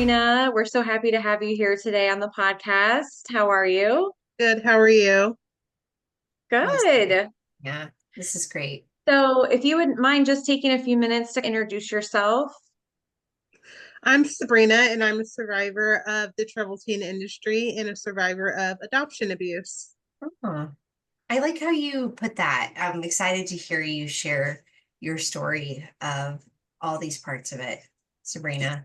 Sabrina. We're so happy to have you here today on the podcast. How are you? Good. How are you? Awesome. Good. Yeah, this is great. So, if you wouldn't mind just taking a few minutes to introduce yourself. I'm Sabrina, and I'm a survivor of the troubled teen industry and a survivor of adoption abuse. Oh, I like how you put that. I'm excited to hear you share your story of all these parts of it, Sabrina.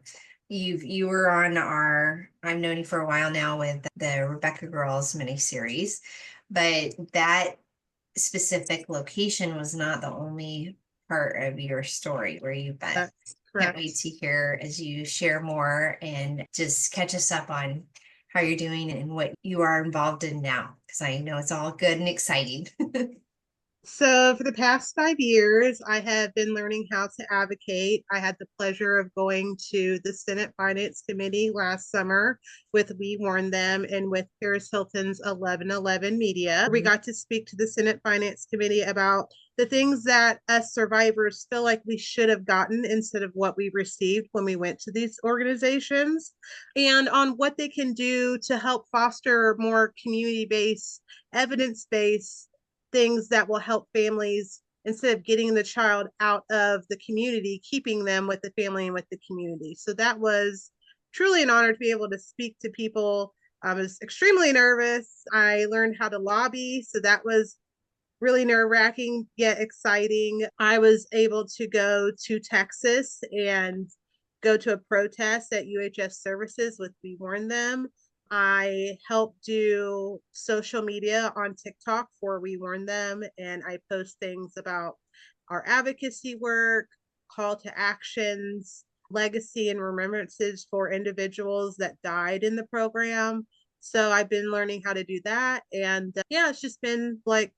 You were on I've known you for a while now with the Rebecca Girls miniseries, but that specific location was not the only part of your story where you've been. That's Can't wait correct. to hear as you share more and just catch us up on how you're doing and what you are involved in now, because I know it's all good and exciting. So, for the past 5 years, I have been learning how to advocate. I had the pleasure of going to the Senate Finance Committee last summer with We Warn Them and with Paris Hilton's 1111 Media. We got to speak to the Senate Finance Committee about the things that us survivors feel like we should have gotten instead of what we received when we went to these organizations, and on what they can do to help foster more community based, evidence based things that will help families instead of getting the child out of the community, keeping them with the family and with the community. So that was truly an honor to be able to speak to people. I was extremely nervous. I learned how to lobby. So that was really nerve wracking yet exciting. I was able to go to Texas and go to a protest at UHS services with We Warn Them. I helped do social media on TikTok for We Warn Them, and I post things about our advocacy work, call to actions, legacy, and remembrances for individuals that died in the program. So I've been learning how to do that. And yeah, it's just been like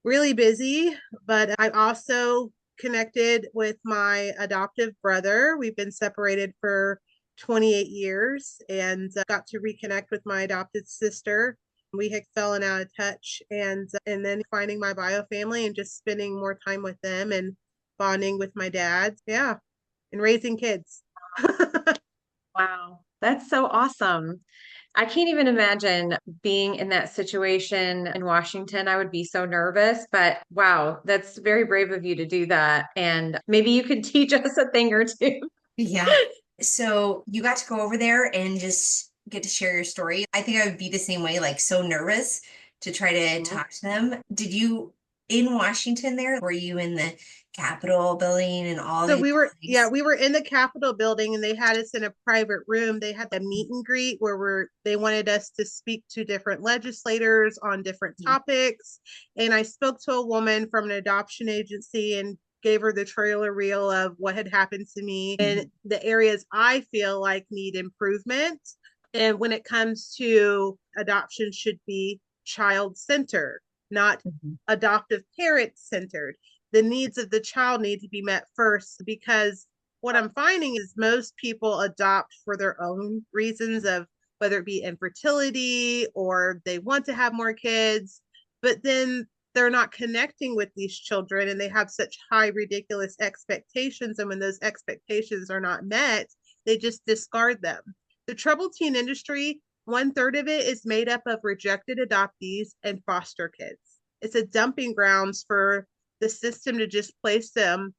really busy, but I also connected with my adoptive brother. We've been separated for 28 years and got to reconnect with my adopted sister. We had fallen out of touch, and then finding my bio family and just spending more time with them and bonding with my dad. Yeah, and raising kids. Wow, that's so awesome. I can't even imagine being in that situation in Washington. I would be so nervous, but wow, that's very brave of you to do that. And maybe you could teach us a thing or two. Yeah. So you got to go over there and just get to share your story. I think I would be the same way, like so nervous to try to talk to them. Did you in Washington there? Were you in the Capitol building and all So these we were, yeah, things? we were in the Capitol building and they had us in a private room. They had a meet and greet where they wanted us to speak to different legislators on different topics. And I spoke to a woman from an adoption agency and gave her the trailer reel of what had happened to me and the areas I feel like need improvement. And when it comes to adoption should be child centered, not Mhm. adoptive parent centered. The needs of the child need to be met first, because what I'm finding is most people adopt for their own reasons of whether it be infertility or they want to have more kids, but then they're not connecting with these children and they have such high ridiculous expectations, and when those expectations are not met, they just discard them. The troubled teen industry, 1/3 of it is made up of rejected adoptees and foster kids. It's a dumping grounds for the system to just place them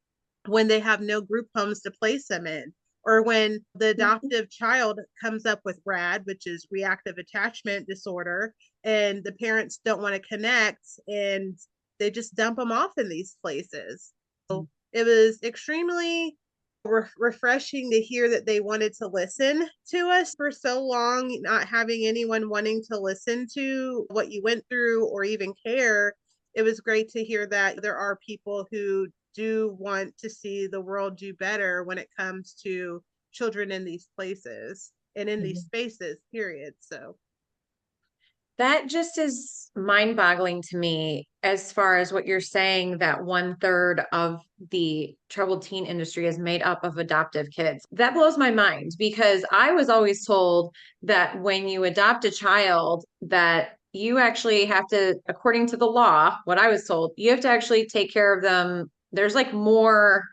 when they have no group homes to place them in, or when the adoptive child comes up with RAD, which is reactive attachment disorder, and the parents don't want to connect and they just dump them off in these places. So it was extremely refreshing to hear that they wanted to listen to us for so long, not having anyone wanting to listen to what you went through or even care. It was great to hear that there are people who do want to see the world do better when it comes to children in these places and in these Mhm. spaces, period. So That just is mind-boggling to me as far as what you're saying, that 1/3 of the troubled teen industry is made up of adoptive kids. That blows my mind because I was always told that when you adopt a child, that you actually have to, according to the law, what I was told, you have to actually take care of them. There's like more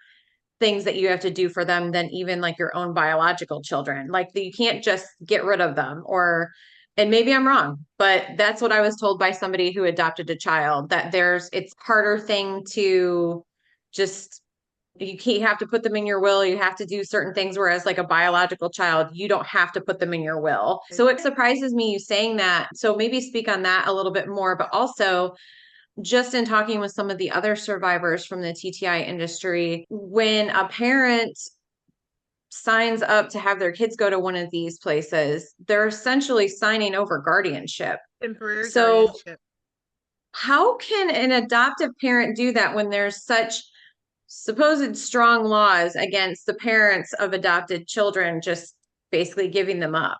things that you have to do for them than even like your own biological children. Like you can't just get rid of them or, and maybe I'm wrong, but that's what I was told by somebody who adopted a child, that it's harder thing to just, you have to put them in your will. You have to do certain things. Whereas like a biological child, you don't have to put them in your will. So it surprises me you saying that. So maybe speak on that a little bit more, but also just in talking with some of the other survivors from the TTI industry, when a parent signs up to have their kids go to one of these places, they're essentially signing over guardianship. Temporary So guardianship. how can an adoptive parent do that when there's such supposed strong laws against the parents of adopted children just basically giving them up?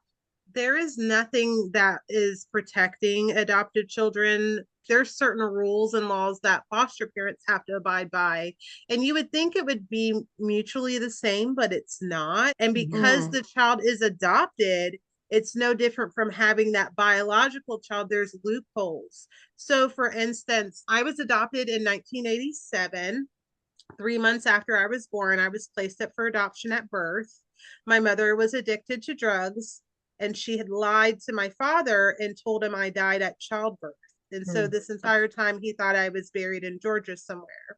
There is nothing that is protecting adopted children. There's certain rules and laws that foster parents have to abide by. And you would think it would be mutually the same, but it's not. And because the child is adopted, it's no different from having that biological child. There's loopholes. So, for instance, I was adopted in 1987. 3 months after I was born, I was placed up for adoption at birth. My mother was addicted to drugs, and she had lied to my father and told him I died at childbirth. And so this entire time he thought I was buried in Georgia somewhere.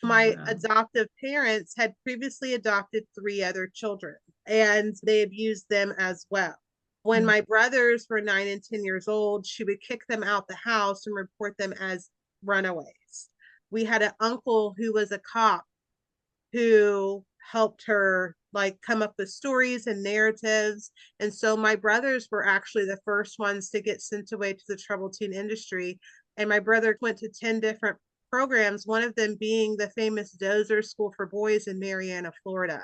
My adoptive parents had previously adopted 3 other children, and they abused them as well. When my brothers were 9 and 10 years old, she would kick them out the house and report them as runaways. We had an uncle who was a cop who helped her like come up with stories and narratives. And so my brothers were actually the first ones to get sent away to the troubled teen industry. And my brother went to 10 different programs, one of them being the famous Dozer School for Boys in Marianna, Florida.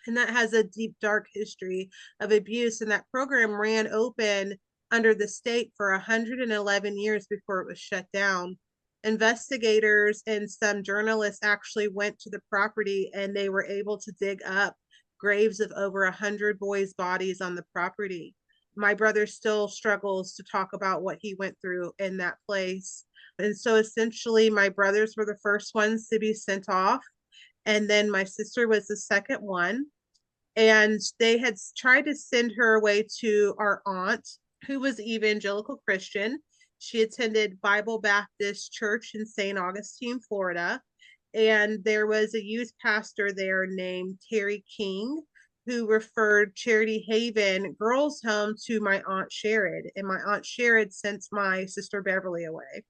And that has a deep, dark history of abuse. And that program ran open under the state for 111 years before it was shut down. Investigators and some journalists actually went to the property, and they were able to dig up graves of over 100 boys' bodies on the property. My brother still struggles to talk about what he went through in that place. And so essentially, my brothers were the first ones to be sent off. And then my sister was the second one. And they had tried to send her away to our aunt, who was evangelical Christian. She attended Bible Baptist Church in St. Augustine, Florida. And there was a youth pastor there named Terry King, who referred Charity Haven Girls Home to my Aunt Sherrod. And my Aunt Sherrod sent my sister Beverly away.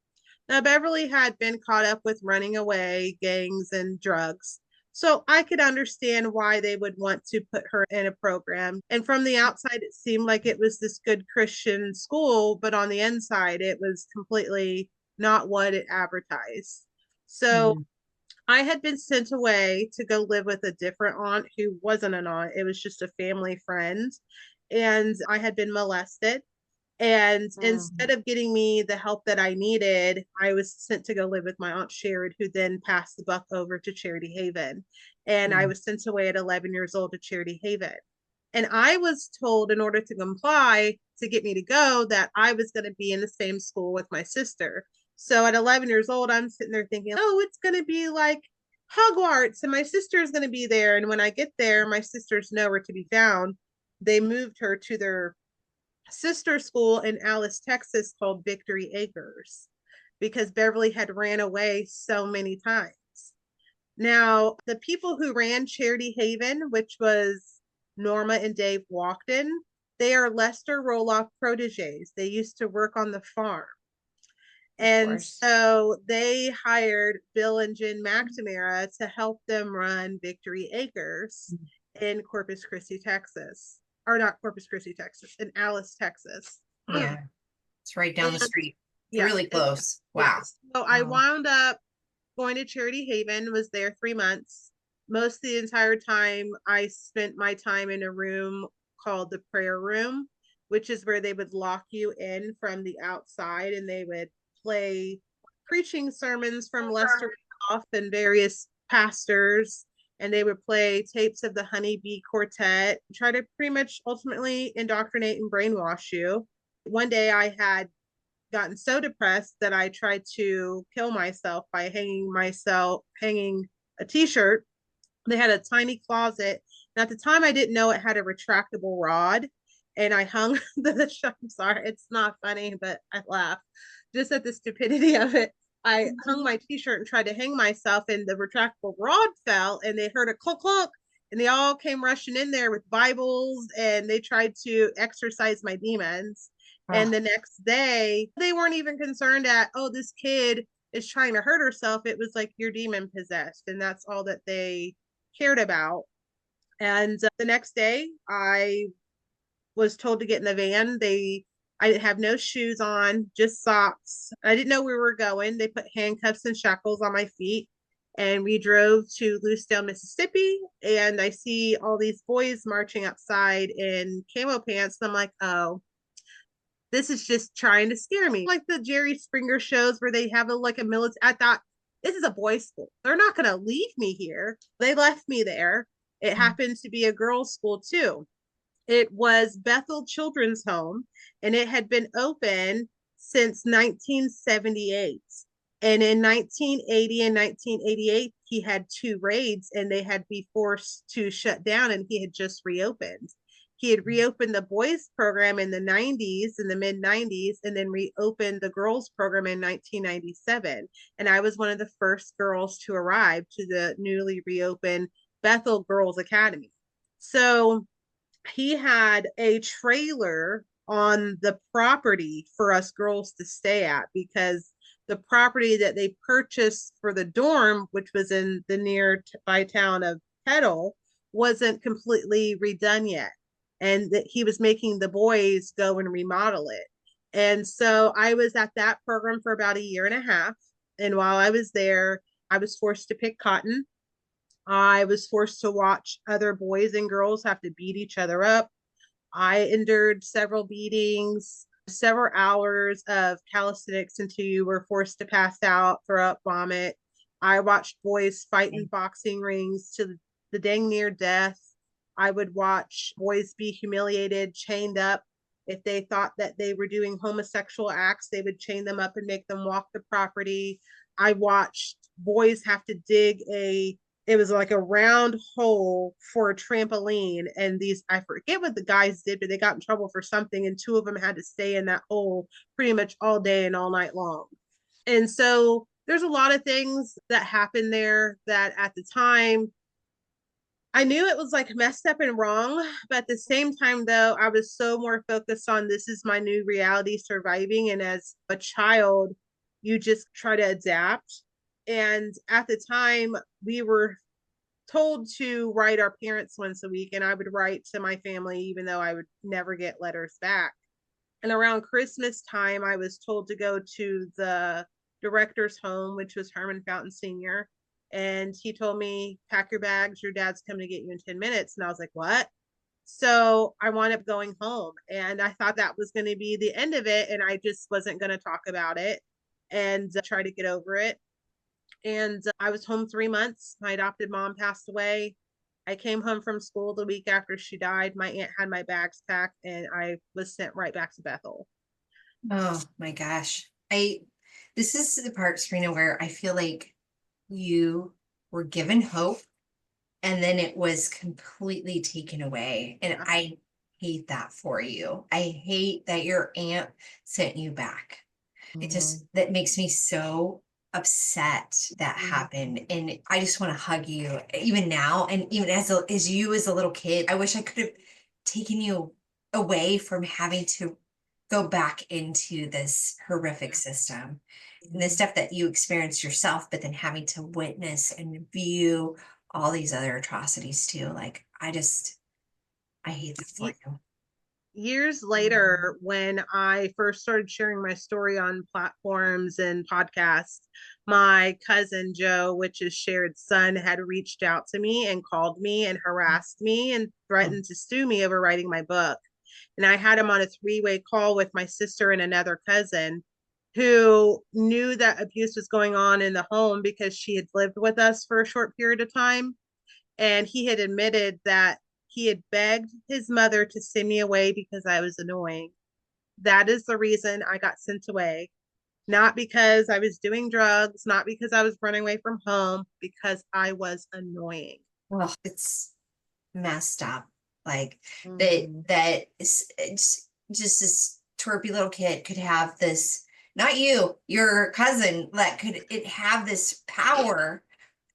Now, Beverly had been caught up with running away, gangs, and drugs. So I could understand why they would want to put her in a program. And from the outside, it seemed like it was this good Christian school, but on the inside, it was completely not what it advertised. So I had been sent away to go live with a different aunt who wasn't an aunt. It was just a family friend. And I had been molested. And instead of getting me the help that I needed, I was sent to go live with my Aunt Sherrod, who then passed the buck over to Charity Haven. And I was sent away at 11 years old to Charity Haven. And I was told, in order to comply, to get me to go, that I was going to be in the same school with my sister. So at 11 years old, I'm sitting there thinking, oh, it's going to be like Hogwarts, and my sister is going to be there. And when I get there, my sister's nowhere to be found. They moved her to their sister school in Alice, Texas called Victory Acres, because Beverly had ran away so many times. Now, the people who ran Charity Haven, which was Norma and Dave Walkden, they are Lester Roloff proteges. They used to work on the farm. And so they hired Bill and Jen McNamara to help them run Victory Acres in Corpus Christi, Texas. Or not Corpus Christi, Texas, in Alice, Texas. Yeah, it's right down the street. Yeah, really close. Wow. Yes. So I wound up going to Charity Haven, was there 3 months. Most of the entire time, I spent my time in a room called the prayer room, which is where they would lock you in from the outside, and they would play preaching sermons from Lester Roloff and various pastors. And they would play tapes of the Honeybee Quartet, try to pretty much ultimately indoctrinate and brainwash you. One day I had gotten so depressed that I tried to kill myself by hanging a t-shirt They had a tiny closet. And at the time, I didn't know it had a retractable rod. And I hung I'm sorry, it's not funny, but I laugh just at the stupidity of it. I hung my t-shirt and tried to hang myself, and the retractable rod fell, and they heard a clunk clunk, and they all came rushing in there with Bibles, and they tried to exorcise my demons. And Oh, the next day, they weren't even concerned at, oh, this kid is trying to hurt herself. It was like, you're demon possessed. And that's all that they cared about. And the next day, I was told to get in the van. I didn't have no shoes on, just socks. I didn't know where we were going. They put handcuffs and shackles on my feet, and we drove to Lucedale, Mississippi. And I see all these boys marching outside in camo pants. And I'm like, oh, this is just trying to scare me. Like the Jerry Springer shows where they have like a military. I thought, this is a boys' school. They're not going to leave me here. They left me there. It happened to be a girls' school too. It was Bethel Children's Home, and it had been open since 1978. And in 1980 and 1988, he had two raids, and they had to be forced to shut down, and he had just reopened. He had reopened the boys program in the 90s, in the mid 90s, and then reopened the girls program in 1997. And I was one of the first girls to arrive to the newly reopened Bethel Girls Academy. So he had a trailer on the property for us girls to stay at, because the property that they purchased for the dorm, which was in the nearby town of Petal, wasn't completely redone yet. And that he was making the boys go and remodel it. And so I was at that program for about a year and a half. And while I was there, I was forced to pick cotton. I was forced to watch other boys and girls have to beat each other up. I endured several beatings, several hours of calisthenics until you were forced to pass out, throw up, vomit. I watched boys fight in boxing rings to the dang near death. I would watch boys be humiliated, chained up. If they thought that they were doing homosexual acts, they would chain them up and make them walk the property. I watched boys have to dig it was like a round hole for a trampoline. And these, I forget what the guys did, but they got in trouble for something. And two of them had to stay in that hole pretty much all day and all night long. And so there's a lot of things that happened there that at the time, I knew it was like messed up and wrong. But at the same time, though, I was so more focused on this is my new reality, surviving. And as a child, you just try to adapt. And at the time, we were told to write our parents once a week, and I would write to my family, even though I would never get letters back. And around Christmas time, I was told to go to the director's home, which was Herman Fountain Sr. And he told me, pack your bags, your dad's coming to get you in 10 minutes. And I was like, what? So I wound up going home, and I thought that was going to be the end of it. And I just wasn't going to talk about it and try to get over it. And I was home 3 months. My adopted mom passed away. I came home from school the week after she died. My aunt had my bags packed, and I was sent right back to Bethel. oh my gosh. This is the part, Serena, where I feel like you were given hope and then it was completely taken away. And I hate that for you. I hate that your aunt sent you back. It just, that makes me so upset that happened. And I just want to hug you even now. And even as you as a little kid, I wish I could have taken you away from having to go back into this horrific system and the stuff that you experienced yourself, but then having to witness and view all these other atrocities too. Like, I hate that for you. Years later, when I first started sharing my story on platforms and podcasts, my cousin Joe, which is Shared's son, had reached out to me and called me and harassed me and threatened to sue me over writing my book. And I had him on a three-way call with my sister and another cousin who knew that abuse was going on in the home because she had lived with us for a short period of time. And he had admitted that he had begged his mother to send me away because I was annoying. That is the reason I got sent away. Not because I was doing drugs, not because I was running away from home, because I was annoying. Well, it's messed up. Like Mm. it's just this twerpy little kid could have this, not you, your cousin, that could it have this power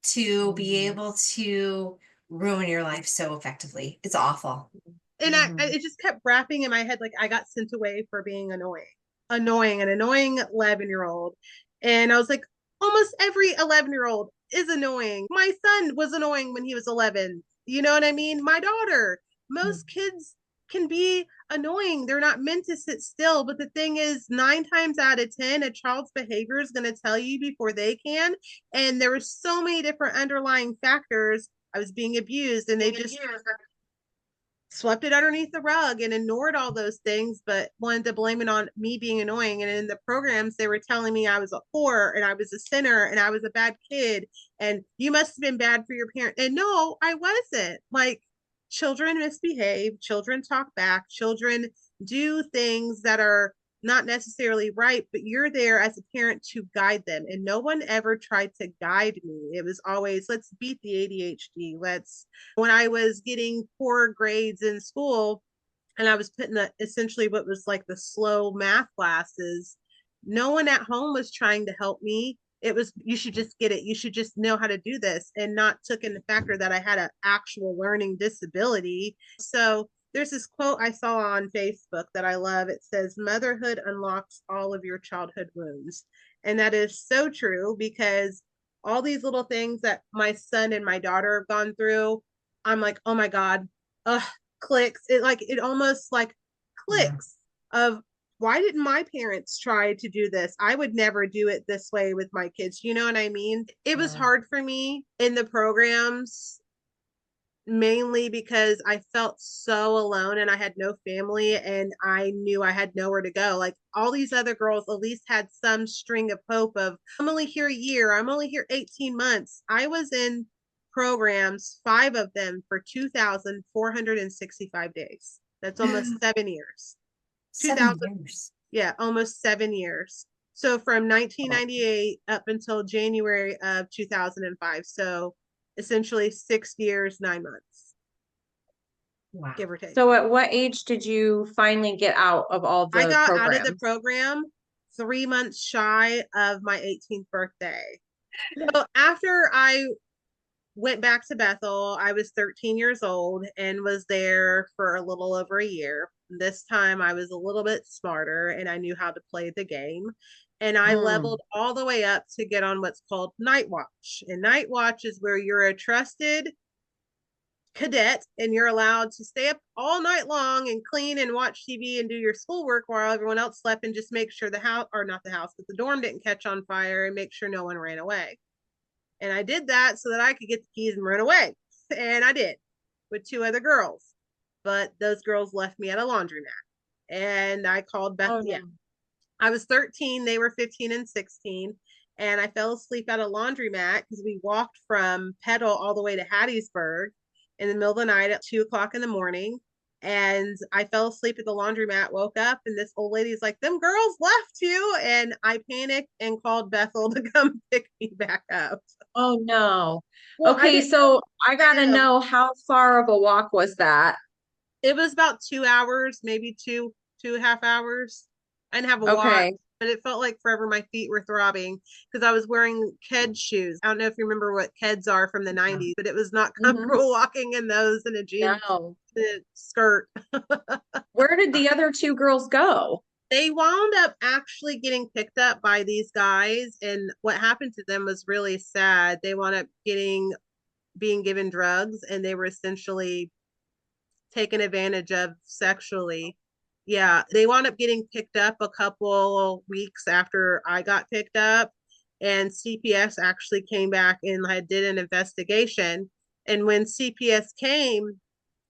to be Mhm. able to ruin your life so effectively. It's awful. And Mhm. it just kept wrapping in my head like I got sent away for being annoying, an annoying 11-year-old. And I was like, almost every 11-year-old is annoying. My son was annoying when he was 11. You know what I mean? My daughter, most kids can be annoying. They're not meant to sit still. But the thing is, 9 times out of 10, a child's behavior is going to tell you before they can. And there were so many different underlying factors. I was being abused, and they just swept it underneath the rug and ignored all those things, but wanted to blame it on me being annoying. And in the programs, they were telling me I was a whore and I was a sinner and I was a bad kid and you must have been bad for your parent. And no, I wasn't. Like, children misbehave, children talk back, children do things that are not necessarily right, but you're there as a parent to guide them. And no one ever tried to guide me. It was always, let's beat the ADHD. When I was getting poor grades in school and I was putting essentially what was like the slow math classes, no one at home was trying to help me. It was, you should just get it. You should just know how to do this, and not took into factor that I had an actual learning disability. So there's this quote I saw on Facebook that I love. It says, motherhood unlocks all of your childhood wounds. And that is so true, because all these little things that my son and my daughter have gone through, I'm like, oh my God, clicks. It almost like Yeah. clicks of, why didn't my parents try to do this? I would never do it this way with my kids. You know what I mean? It was Yeah. hard for me in the programs, mainly because I felt so alone and I had no family and I knew I had nowhere to go. Like, all these other girls at least had some string of hope of, I'm only here a year, I'm only here 18 months. I was in programs, 5 of them for 2,465 days. That's almost 7 years. 7 2000, years. yeah, almost 7 years. So from Oh, 1998 up until January of 2005. So essentially 6 years, 9 months, wow. give or take. So at what age did you finally get out of all I the got out of the programs? program 3 months shy of my 18th birthday. So after I went back to Bethel, I was 13 years old and was there for a little over a year. This time I was a little bit smarter and I knew how to play the game. And I Mm. leveled all the way up to get on what's called Night Watch. And Night Watch is where you're a trusted cadet and you're allowed to stay up all night long and clean and watch TV and do your schoolwork while everyone else slept, and just make sure the house, or not the house, but the dorm didn't catch on fire, and make sure no one ran away. And I did that so that I could get the keys and run away. And I did, with 2 other girls. But those girls left me at a laundromat. And I called Beth. Oh Yeah. no. I was 13, they were 15 and 16. And I fell asleep at a laundromat because we walked from Petal all the way to Hattiesburg in the middle of the night at 2 o'clock in the morning. And I fell asleep at the laundromat, woke up, and this old lady's like, them girls left you. And I panicked and called Bethel to come pick me back up. Oh no. Well, I Okay, didn't so I gotta know. know, how far of a walk was that? It was about 2 hours, maybe 2.5 hours. I didn't have a watch, Okay. but it felt like forever. My feet were throbbing because I was wearing Ked shoes. I don't know if you remember what Keds are from the Yeah. 90s, but it was not Hmm. comfortable walking in those in a jeans No. skirt. Where did the other two girls go? They wound up actually getting picked up by these guys, and what happened to them was really sad. They wound up getting being given drugs, and they were essentially taken advantage of sexually. Yeah, they wound up getting picked up a couple weeks after I got picked up, and CPS actually came back and I did an investigation. And when CPS came,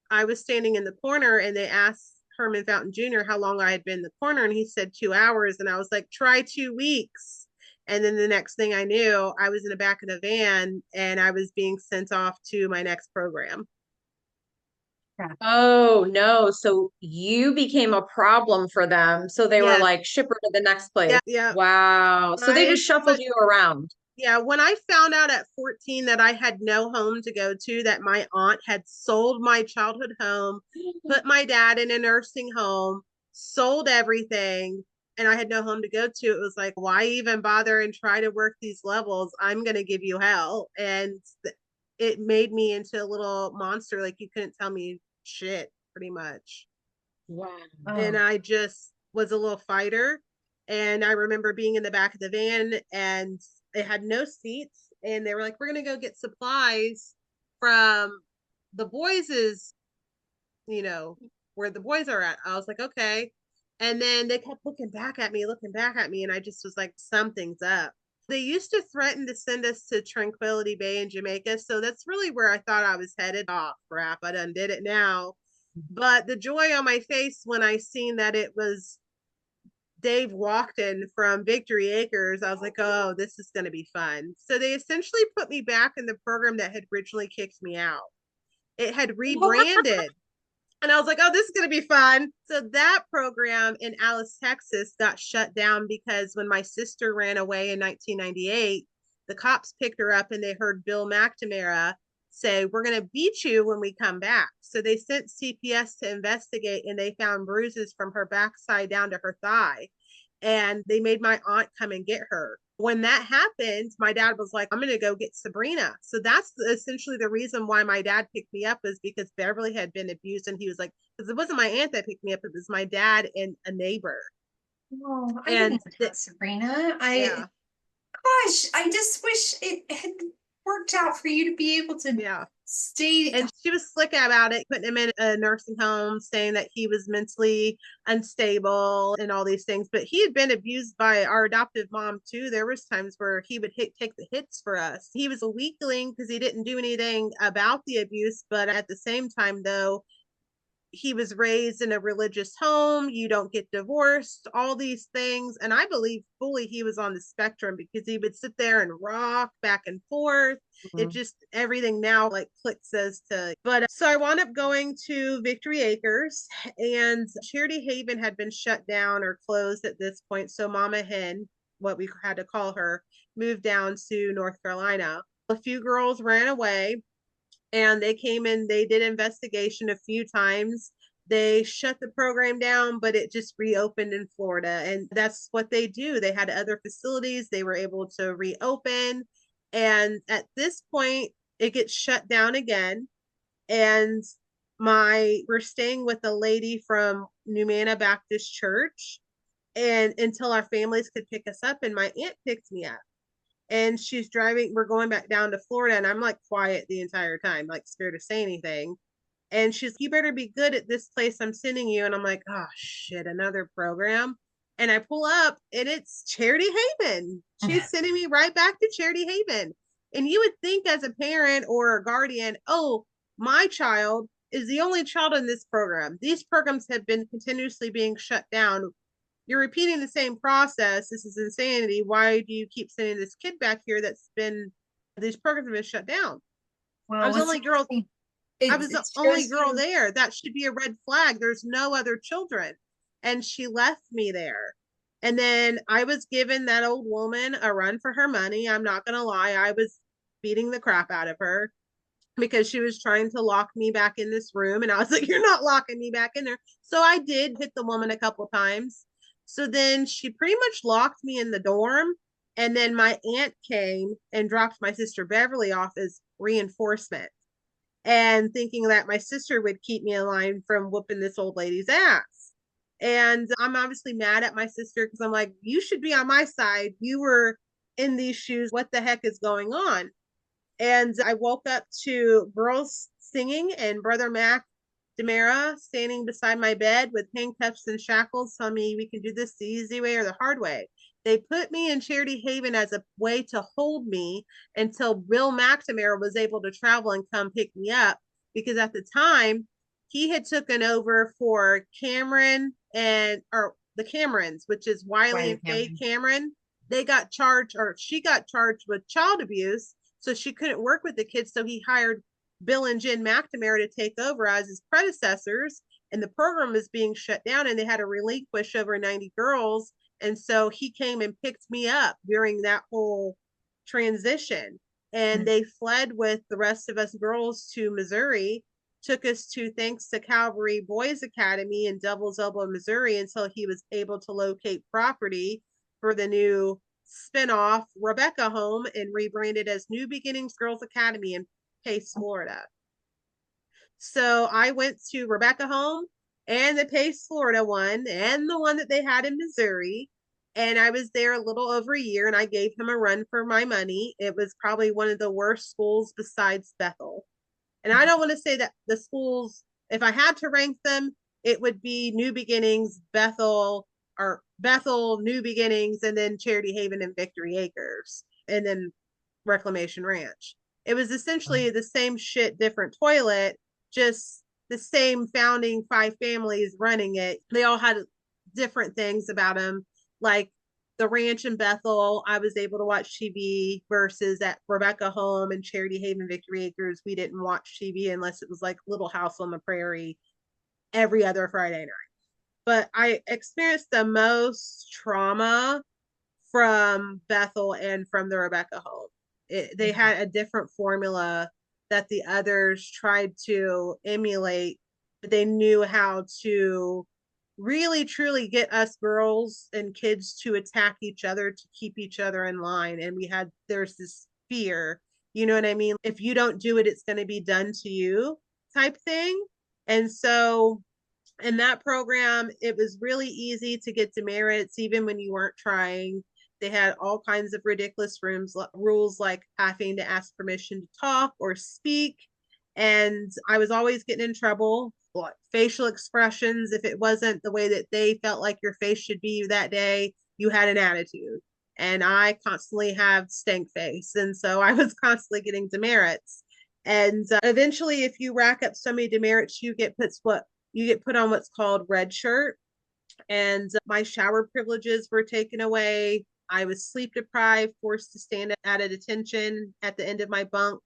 I was standing in the corner and they asked Herman Fountain Jr. how long I had been in the corner, and he said 2 hours, and I was like, try 2 weeks. And then the next thing I knew, I was in the back of the van and I was being sent off to my next program. Yeah. Oh no. So you became a problem for them. So they were Yes. like, ship her to the next place. Yeah. Yeah. Wow. So they I just shuffled you around. Yeah, when I found out at 14 that I had no home to go to, that my aunt had sold my childhood home, put my dad in a nursing home, sold everything, and I had no home to go to, it was like, why even bother and try to work these levels? I'm going to give you hell. And it made me into a little monster. Like, you couldn't tell me shit, pretty much. Wow. And Oh, I just was a little fighter. And I remember being in the back of the van and it had no seats. And they were like, we're going to go get supplies from the boys's, you know, where the boys are at. I was like, okay. And then they kept looking back at me, looking back at me. And I just was like, something's up. They used to threaten to send us to Tranquility Bay in Jamaica. So that's really where I thought I was headed. Oh, crap. I done did it now. But the joy on my face when I seen that it was Dave Walkton from Victory Acres, I was like, oh, this is going to be fun. So they essentially put me back in the program that had originally kicked me out. It had rebranded. And I was like, oh, this is going to be fun. So that program in Alice, Texas got shut down because when my sister ran away in 1998, the cops picked her up and they heard Bill McNamara say, we're going to beat you when we come back. So they sent CPS to investigate and they found bruises from her backside down to her thigh. And they made my aunt come and get her. When that happened, my dad was like, I'm going to go get Sabrina. So that's essentially the reason why my dad picked me up, is because Beverly had been abused. And he was like, because it wasn't my aunt that picked me up, it was my dad and a neighbor. oh, I And didn't know that, Sabrina. yeah, Gosh, I just wish it had worked out for you to be able to yeah. stay. And she was slick about it, putting him in a nursing home, saying that he was mentally unstable and all these things. But he had been abused by our adoptive mom too. There was times where he would take the hits for us. He was a weakling because he didn't do anything about the abuse. But at the same time, though, he was raised in a religious home. You don't get divorced, all these things. And I believe fully he was on the spectrum because he would sit there and rock back and forth. It just, everything now like clicks as to, but so I wound up going to Victory Acres, and Charity Haven had been shut down or closed at this point. So Mama Hen, what we had to call her, moved down to North Carolina. A few girls ran away and they came in, they did investigation a few times. They shut the program down, but it just reopened in Florida. And that's what they do. They had other facilities, they were able to reopen. And at this point, it gets shut down again. And we're staying with a lady from Numana Baptist Church. And until our families could pick us up, and my aunt picked me up and she's driving, we're going back down to Florida, and I'm like quiet the entire time, like scared to say anything. And she's, you better be good at this place I'm sending you. And I'm like, oh shit, another program. And I pull up and it's Charity Haven. She's sending me right back to Charity Haven. And you would think as a parent or a guardian, oh, my child is the only child in this program. These programs have been continuously being shut down. You're repeating the same process. This is insanity. Why do you keep sending this kid back here that's been, these programs have been shut down? I Well, was the what's only girl. interesting, I was the it only shows girl you. there. That should be a red flag. There's no other children. And she left me there. And then I was giving that old woman a run for her money. I'm not going to lie. I was beating the crap out of her because she was trying to lock me back in this room. And I was like, you're not locking me back in there. So I did hit the woman a couple times. So then she pretty much locked me in the dorm. And then my aunt came and dropped my sister Beverly off as reinforcement, and thinking that my sister would keep me in line from whooping this old lady's ass. And I'm obviously mad at my sister because I'm like, you should be on my side. You were in these shoes. What the heck is going on? And I woke up to girls singing and Brother Mac Demara standing beside my bed with handcuffs and shackles, telling me we can do this the easy way or the hard way. They put me in Charity Haven as a way to hold me until Bill McNamara was able to travel and come pick me up, because at the time he had taken over for Cameron and or the Camerons, which is Wiley Right, and Faye Cameron. Cameron. They got charged, or she got charged with child abuse, so she couldn't work with the kids. So he hired Bill and Jen McNamara to take over as his predecessors, and the program is being shut down, and they had to relinquish over 90 girls. And so he came and picked me up during that whole transition. And they fled with the rest of us girls to Missouri, took us to Thanks to Calvary Boys Academy in Devil's Elbow, Missouri, until he was able to locate property for the new spinoff Rebecca home and rebranded as New Beginnings Girls Academy in Pace, Florida. So I went to Rebecca home and the Pace, Florida one and the one that they had in Missouri. And I was there a little over a year and I gave him a run for my money. It was probably one of the worst schools besides Bethel. And I don't want to say that the schools, if I had to rank them, it would be New Beginnings, Bethel, or Bethel, New Beginnings, and then Charity Haven and Victory Acres, and then Reclamation Ranch. It was essentially the same shit, different toilet, just the same founding 5 families running it. They all had different things about them. Like the ranch in Bethel, I was able to watch TV versus at Rebecca Home and Charity Haven Victory Acres, we didn't watch TV unless it was like Little House on the Prairie every other Friday night. But I experienced the most trauma from Bethel and from the Rebecca Home. They had a different formula that the others tried to emulate, but they knew how to really truly get us girls and kids to attack each other to keep each other in line. And there's this fear, you know what I mean? If you don't do it, it's going to be done to you type thing. And so in that program, it was really easy to get demerits even when you weren't trying. They had all kinds of ridiculous rules like having to ask permission to talk or speak. And I was always getting in trouble. Facial expressions, if it wasn't the way that they felt like your face should be that day, you had an attitude. And I constantly have stank face. And so I was constantly getting demerits. And eventually, if you rack up so many demerits, you get put on what's called red shirt. And my shower privileges were taken away. I was sleep deprived, forced to stand at a detention at the end of my bunk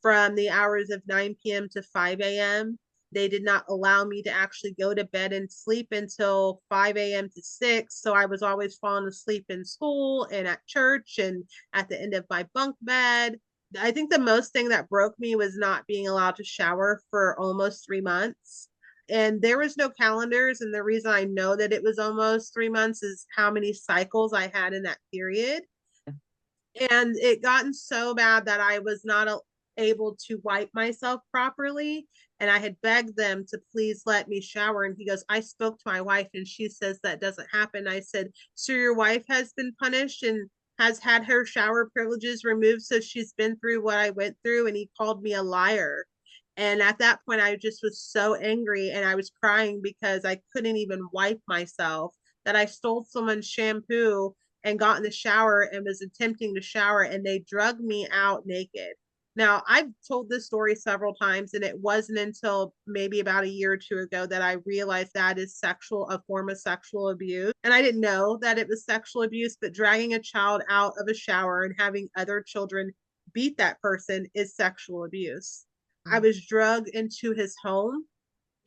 from the hours of 9 p.m. to 5 a.m. They did not allow me to actually go to bed and sleep until 5 a.m. to 6. So I was always falling asleep in school and at church and at the end of my bunk bed. I think the most thing that broke me was not being allowed to shower for almost 3 months. And there was no calendars. And the reason I know that it was almost 3 months is how many cycles I had in that period. And it gotten so bad that I was not able to wipe myself properly. And I had begged them to please let me shower. And he goes, I spoke to my wife and she says that doesn't happen. I said, so your wife has been punished and has had her shower privileges removed. So she's been through what I went through. And he called me a liar. And at that point, I just was so angry and I was crying because I couldn't even wipe myself, that I stole someone's shampoo and got in the shower and was attempting to shower and they drug me out naked. Now, I've told this story several times, and it wasn't until maybe about a year or 2 ago that I realized that is a form of sexual abuse. And I didn't know that it was sexual abuse, but dragging a child out of a shower and having other children beat that person is sexual abuse. I was drugged into his home,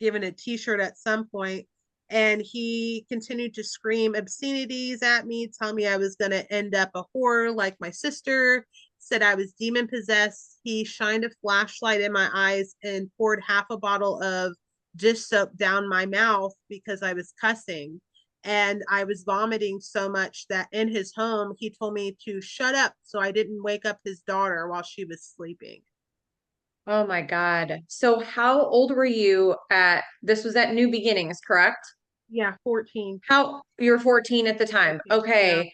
given a t-shirt at some point, and he continued to scream obscenities at me, tell me I was going to end up a whore like my sister, said I was demon possessed. He shined a flashlight in my eyes and poured half a bottle of dish soap down my mouth because I was cussing. And I was vomiting so much that in his home, he told me to shut up so I didn't wake up his daughter while she was sleeping. Oh my God. So how old were you this was at New Beginnings, correct? Yeah, 14. You were 14 at the time. 14, Okay. yeah.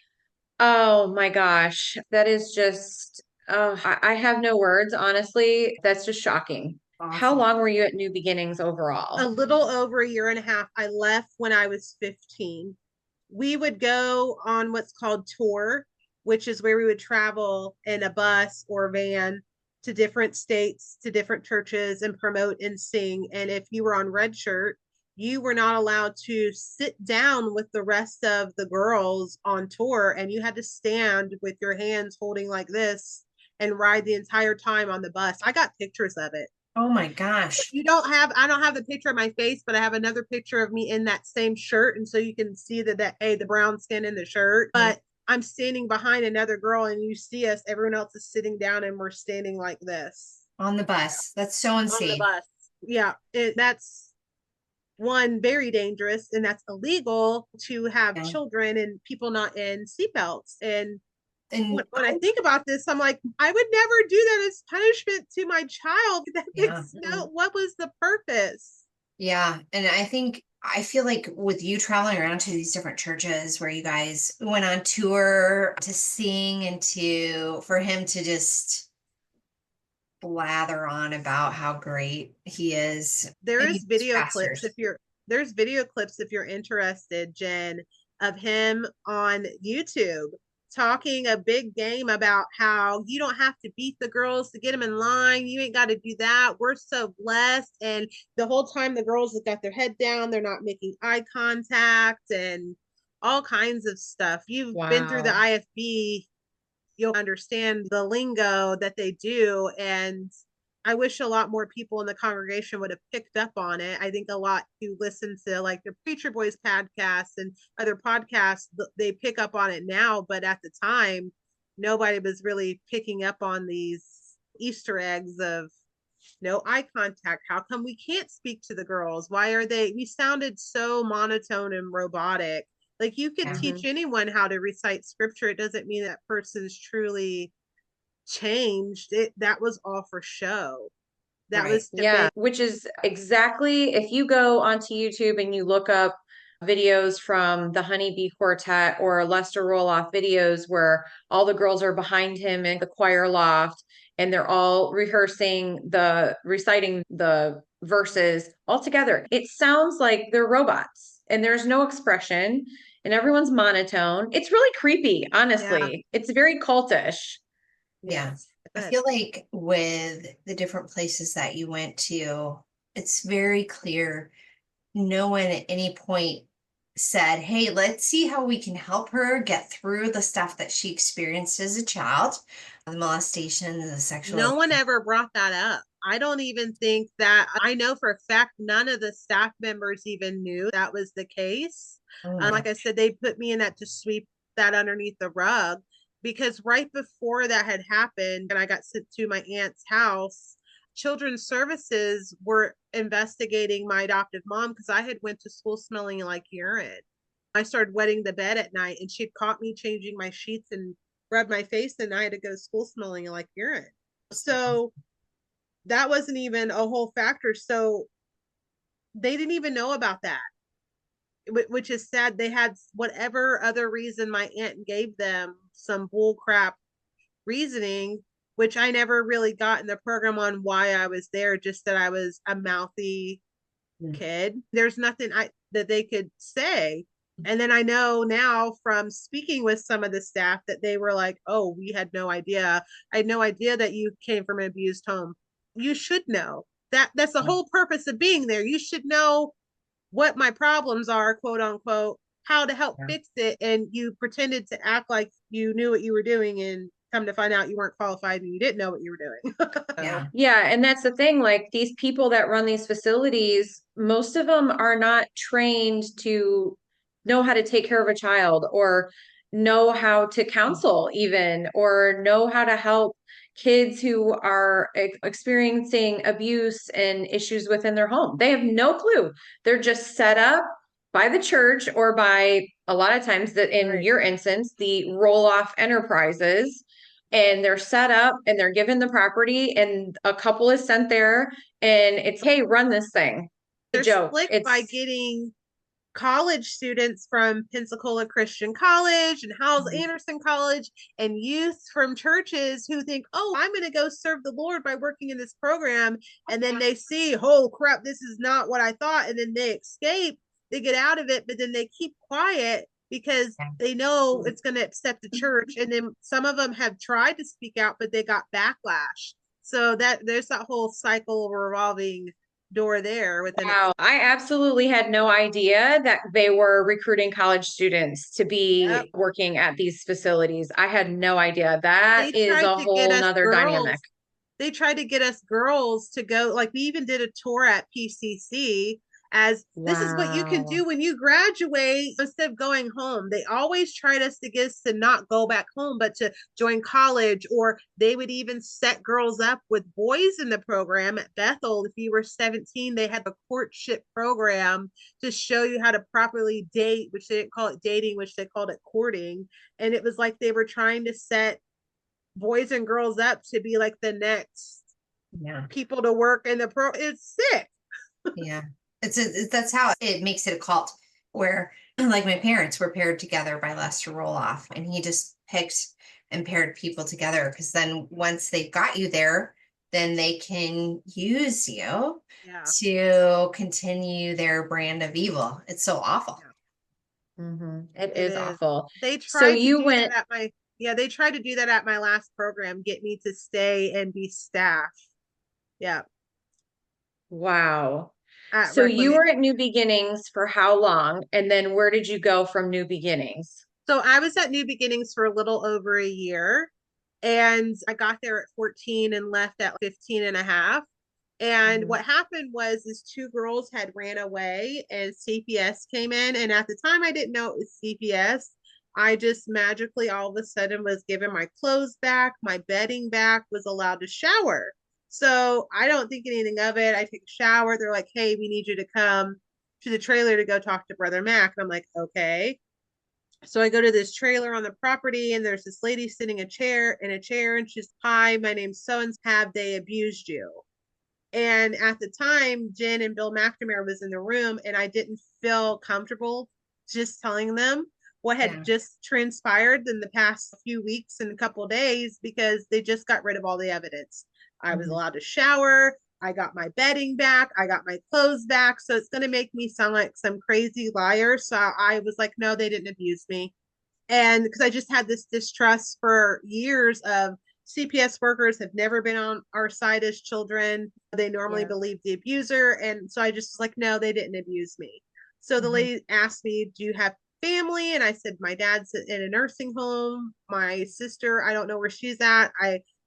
Oh my gosh. That is just, I have no words, honestly. That's just shocking. How Awesome. long were you at New Beginnings overall? A little over a year and a half. I left when I was 15. We would go on what's called tour, which is where we would travel in a bus or van to different states, to different churches and promote and sing. And if you were on red shirt, you were not allowed to sit down with the rest of the girls on tour. And you had to stand with your hands holding like this and ride the entire time on the bus. I got pictures of it. Oh my gosh. I don't have the picture of my face, but I have another picture of me in that same shirt. And so you can see that, hey, the brown skin in the shirt. But I'm standing behind another girl and you see us, everyone else is sitting down and we're standing like this On the bus. That's so on the unsafe. bus. Yeah, that's one, very dangerous, and that's illegal to have Yeah. children and people not in seatbelts. And And when I think about this, I'm like, I would never do that as punishment to my child. That yeah. makes no, what was the purpose? Yeah. And I feel like with you traveling around to these different churches where you guys went on tour to sing and for him to just blather on about how great he is. There And is these video clips pastors. if you're there's video clips if you're interested, Jen, of him on YouTube talking a big game about how you don't have to beat the girls to get them in line. You ain't got to do that. We're so blessed. And the whole time the girls have got their head down, they're not making eye contact and all kinds of stuff. You've been through the Wow. IFB, you'll understand the lingo that they do. And I wish a lot more people in the congregation would have picked up on it. I think a lot who listen to like the Preacher Boys podcast and other podcasts, they pick up on it now, but at the time, nobody was really picking up on these Easter eggs of no eye contact. How come we can't speak to the girls? Why are they? We sounded so monotone and robotic. Like you could Yeah. teach anyone how to recite scripture. It doesn't mean that person's truly changed. That was all for show. That Right. was to Yeah, make. which is exactly if you go onto YouTube and you look up videos from the Honeybee Quartet or Lester Roloff videos where all the girls are behind him in the choir loft and they're all reciting the verses all together. It sounds like they're robots and there's no expression and everyone's monotone. It's really creepy, Yeah. honestly. It's very cultish. Yeah. Yes. I But feel like with the different places that you went to, it's very clear no one at any point said, hey, let's see how we can help her get through the stuff that she experienced as a child, the molestation, the sexual. no one ever brought that up. I don't even think that I know for a fact none of the staff members even knew that was the case. Oh my Like I said, they put me in that to sweep that underneath the rug because right before that had happened and I got sent to my aunt's house, children's services were investigating my adoptive mom because I had went to school smelling like urine. I started wetting the bed at night and she'd caught me changing my sheets and rubbed my face and I had to go to school smelling like urine. So that wasn't even a whole factor. So they didn't even know about that, which is sad. They had whatever other reason my aunt gave them, some bull crap reasoning, which I never really got in the program on why I was there, just that I was a mouthy kid. There's nothing that they could say. And then I know now from speaking with some of the staff that they were like, oh, we had no idea. I had no idea that you came from an abused home. You should know. That's the whole purpose of being there. You should know what my problems are, quote unquote, how to help Yeah. fix it. And you pretended to act like you knew what you were doing and come to find out you weren't qualified and you didn't know what you were doing. Yeah. Yeah, and that's the thing. Like these people that run these facilities, most of them are not trained to know how to take care of a child or know how to counsel, even, or know how to help kids who are experiencing abuse and issues within their home. They have no clue. They're just set up by the church or by a lot of times that in Right. your instance, the roll-off enterprises and they're set up and they're given the property and a couple is sent there and it's, hey, run this thing. The They're joke. slick by getting college students from Pensacola Christian College and Howes Mhm. Anderson College and youth from churches who think, oh, I'm going to go serve the Lord by working in this program. And then they see, oh crap, this is not what I thought. And then they escape, they get out of it, but then they keep quiet because Yeah. they know it's going to upset the church. And then some of them have tried to speak out, but they got backlash. So that there's that whole cycle revolving door there within it. Wow, I absolutely had no idea that they were recruiting college students to Yep. be working at these facilities. I had no idea. That They is tried a to get whole us nother dynamic. girls. They tried to get us girls to go. Like we even did a tour at PCC, as this is what you can Wow. do when you graduate instead of going home. They always tried us to get us to not go back home, but to join college, or they would even set girls up with boys in the program at Bethel. If you were 17, they had a courtship program to show you how to properly date, which they didn't call it dating, which they called it courting. And it was like they were trying to set boys and girls up to be like the next Yeah. people to work in the pro. It's sick. Yeah. That's how it makes it a cult where like my parents were paired together by Lester Roloff, and he just picked and paired people together because then once they've got you there, then they can use you Yeah. to continue their brand of evil. It's so awful. It It is is. awful. They So tried to you do that went, at my, yeah, they tried to do that at my last program, get me to stay and be staff. Yeah, wow. at So you Reclamation. were at New Beginnings for how long? And then where did you go from New Beginnings? So I was at New Beginnings for a little over a year, and I got there at 14 and left at 15 and a half. And Mhm. what happened was is two girls had ran away and CPS came in. And at the time I didn't know it was CPS. I just magically all of a sudden was given my clothes back, my bedding back, was allowed to shower. So I don't think anything of it. I take a shower. They're like, hey, we need you to come to the trailer to go talk to Brother Mac. And I'm like, okay. So I go to this trailer on the property, and there's this lady sitting in a chair, and she's, hi, my name's so and have they abused you? And at the time, Jen and Bill McNamara was in the room, and I didn't feel comfortable just telling them what had Yeah. just transpired in the past few weeks and a couple of days, because they just got rid of all the evidence. I was Mhm. allowed to shower. I got my bedding back. I got my clothes back. So it's going to make me sound like some crazy liar. So I was like, no, they didn't abuse me. And because I just had this distrust for years of CPS workers have never been on our side as children. They normally Yeah. believe the abuser. And so I just was like, no, they didn't abuse me. So the Mhm. lady asked me, do you have family? And I said, my dad's in a nursing home. My sister, I don't know where she's at.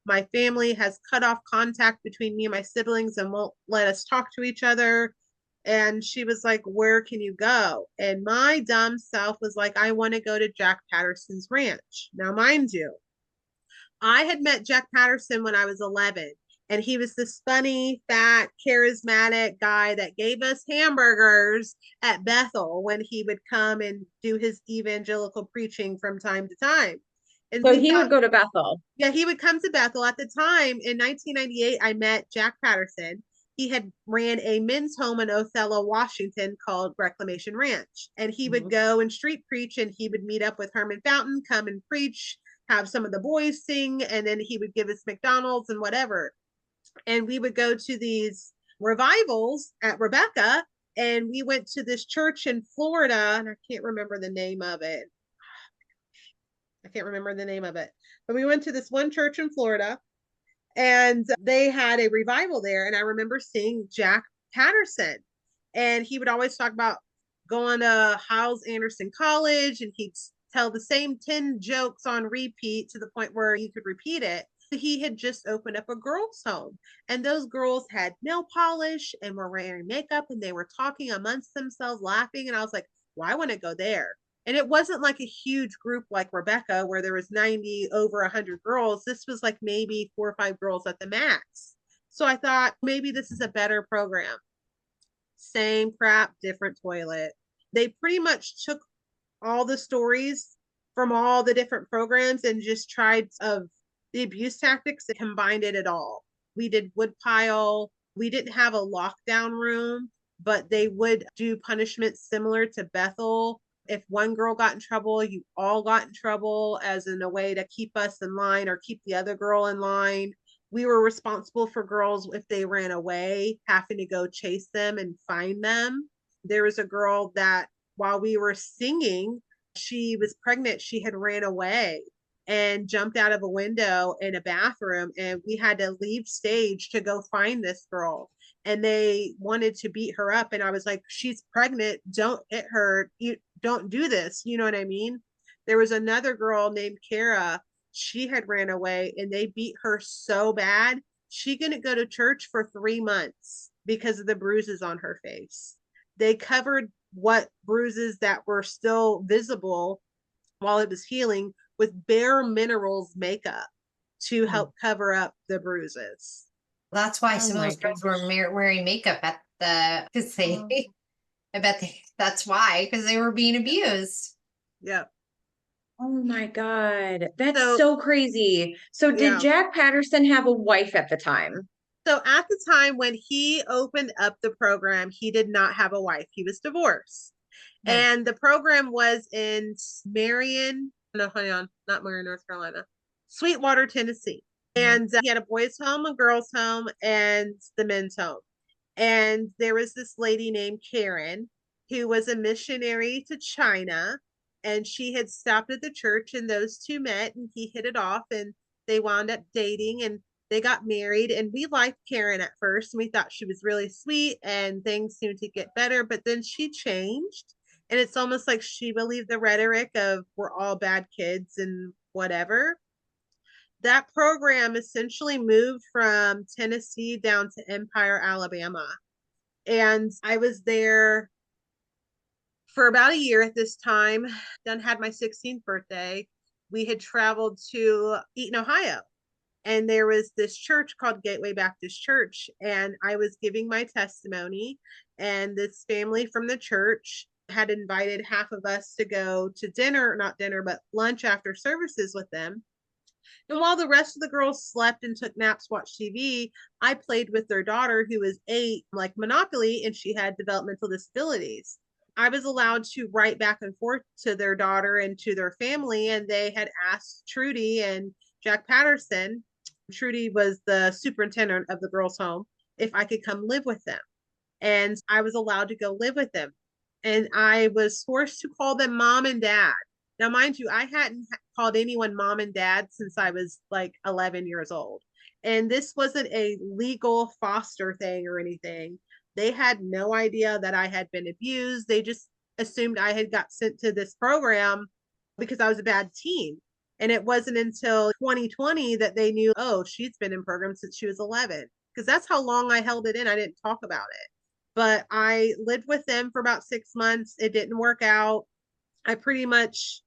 My family has cut off contact between me and my siblings and won't let us talk to each other. And she was like, where can you go? And my dumb self was like, I want to go to Jack Patterson's ranch. Now, mind you, I had met Jack Patterson when I was 11, and he was this funny, fat, charismatic guy that gave us hamburgers at Bethel when he would come and do his evangelical preaching from time to time. And So we he thought, would go to Bethel. yeah, he would come to Bethel. At the time in 1998, I met Jack Patterson. He had ran a men's home in Othello, Washington called Reclamation Ranch. And he would Mhm. go and street preach, and he would meet up with Herman Fountain, come and preach, have some of the boys sing, and then he would give us McDonald's and whatever. And we would go to these revivals at Rebecca. And we went to this church in Florida, and I can't remember the name of it. I can't remember the name of it. But we went to this one church in Florida, and they had a revival there. And I remember seeing Jack Patterson, and he would always talk about going to Hyles Anderson College, and he'd tell the same 10 jokes on repeat to the point where you could repeat it. He had just opened up a girls' home, and those girls had nail polish and were wearing makeup, and they were talking amongst themselves, laughing. And I was like, well, I want to go there. And it wasn't like a huge group like Rebecca where there was 90 over 100 girls. This was like maybe 4 or 5 girls at the max. So I thought maybe this is a better program. Same crap, different toilet. They pretty much took all the stories from all the different programs and just tried of the abuse tactics and combined it at all. We did woodpile. We didn't have a lockdown room, but they would do punishments similar to Bethel. If one girl got in trouble, you all got in trouble, as in a way to keep us in line or keep the other girl in line. We were responsible for girls if they ran away, having to go chase them and find them. There was a girl that while we were singing, she was pregnant. She had ran away and jumped out of a window in a bathroom, and we had to leave stage to go find this girl. And they wanted to beat her up, and I was like, she's pregnant, don't hit her, you don't do this, you know what I mean? There was another girl named Kara. She had ran away, and they beat her so bad she couldn't go to church for 3 months because of the bruises on her face. They covered what bruises that were still visible while it was healing with bare minerals makeup to help cover up the bruises. That's why Oh some of my those girls gosh. were wearing makeup at because they, Oh. I bet that's why, because they were being abused. Yep. Oh my God. That's So, so crazy. So did yeah. Jack Patterson have a wife at the time? So at the time when he opened up the program, he did not have a wife. He was divorced. Hmm. And the program was in Marion, no, hang on, not Marion, North Carolina, Sweetwater, Tennessee. And he had a boys' home, a girls' home, and the men's home. And there was this lady named Karen who was a missionary to China. And she had stopped at the church, and those two met, and he hit it off, and they wound up dating, and they got married. And we liked Karen at first, and we thought she was really sweet, and things seemed to get better. But then she changed, and it's almost like she believed the rhetoric of we're all bad kids and whatever. That program essentially moved from Tennessee down to Empire, Alabama. And I was there for about a year at this time. Then had my 16th birthday. We had traveled to Eaton, Ohio, and there was this church called Gateway Baptist Church, and I was giving my testimony, and this family from the church had invited half of us to go to dinner, not dinner, but lunch after services with them. And while the rest of the girls slept and took naps, watched TV, I played with their daughter, who was 8, like Monopoly, and she had developmental disabilities. I was allowed to write back and forth to their daughter and to their family, and they had asked Trudy and Jack Patterson. Trudy was the superintendent of the girls' home, if I could come live with them. And I was allowed to go live with them. And I was forced to call them mom and dad. Now, mind you, I hadn't called anyone mom and dad since I was like 11 years old. And this wasn't a legal foster thing or anything. They had no idea that I had been abused. They just assumed I had got sent to this program because I was a bad teen. And it wasn't until 2020 that they knew, oh, she's been in programs since she was 11. Because that's how long I held it in. I didn't talk about it. But I lived with them for about 6 months. It didn't work out. I pretty much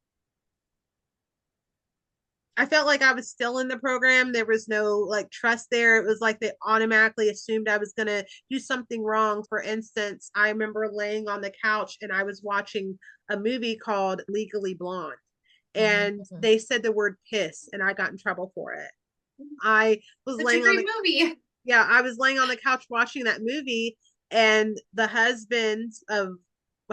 I felt like I was still in the program. There was no like trust there. It was like they automatically assumed I was going to do something wrong. For instance, I remember laying on the couch and I was watching a movie called Legally Blonde. And Mhm. they said the word piss and I got in trouble for it. I was Such a laying on great the movie. Yeah, I was laying on the couch watching that movie, and the husband of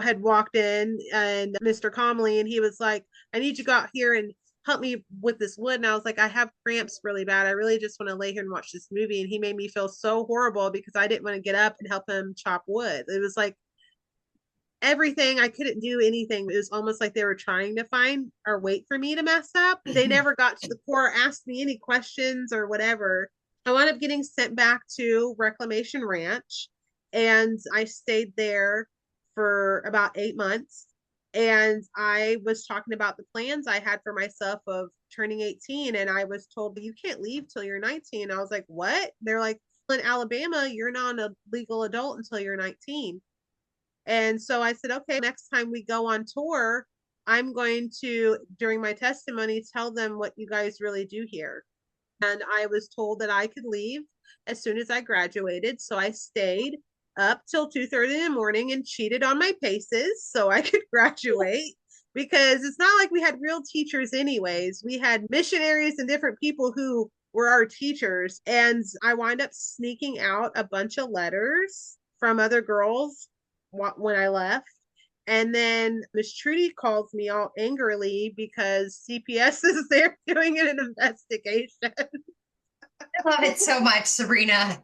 had walked in, and Mr. Comley, and he was like, I need you to go out here and help me with this wood. And I was like, I have cramps really bad. I really just want to lay here and watch this movie. And he made me feel so horrible because I didn't want to get up and help him chop wood. It was like everything. I couldn't do anything. It was almost like they were trying to find or wait for me to mess up. They never got to the core, asked me any questions or whatever. I wound up getting sent back to Reclamation Ranch, and I stayed there for about 8 months. And I was talking about the plans I had for myself of turning 18, and I was told, you can't leave till you're 19. I was like, what? They're like, in Alabama, you're not a legal adult until you're 19. And so I said, okay, next time we go on tour, I'm going to, during my testimony, tell them what you guys really do here. And I was told that I could leave as soon as I graduated. So I stayed up till 2:30 in the morning and cheated on my paces so I could graduate, because it's not like we had real teachers anyways. We had missionaries and different people who were our teachers. And I wind up sneaking out a bunch of letters from other girls when I left. And then Miss Trudy calls me all angrily because CPS is there doing an investigation. I love it so much, Sabrina.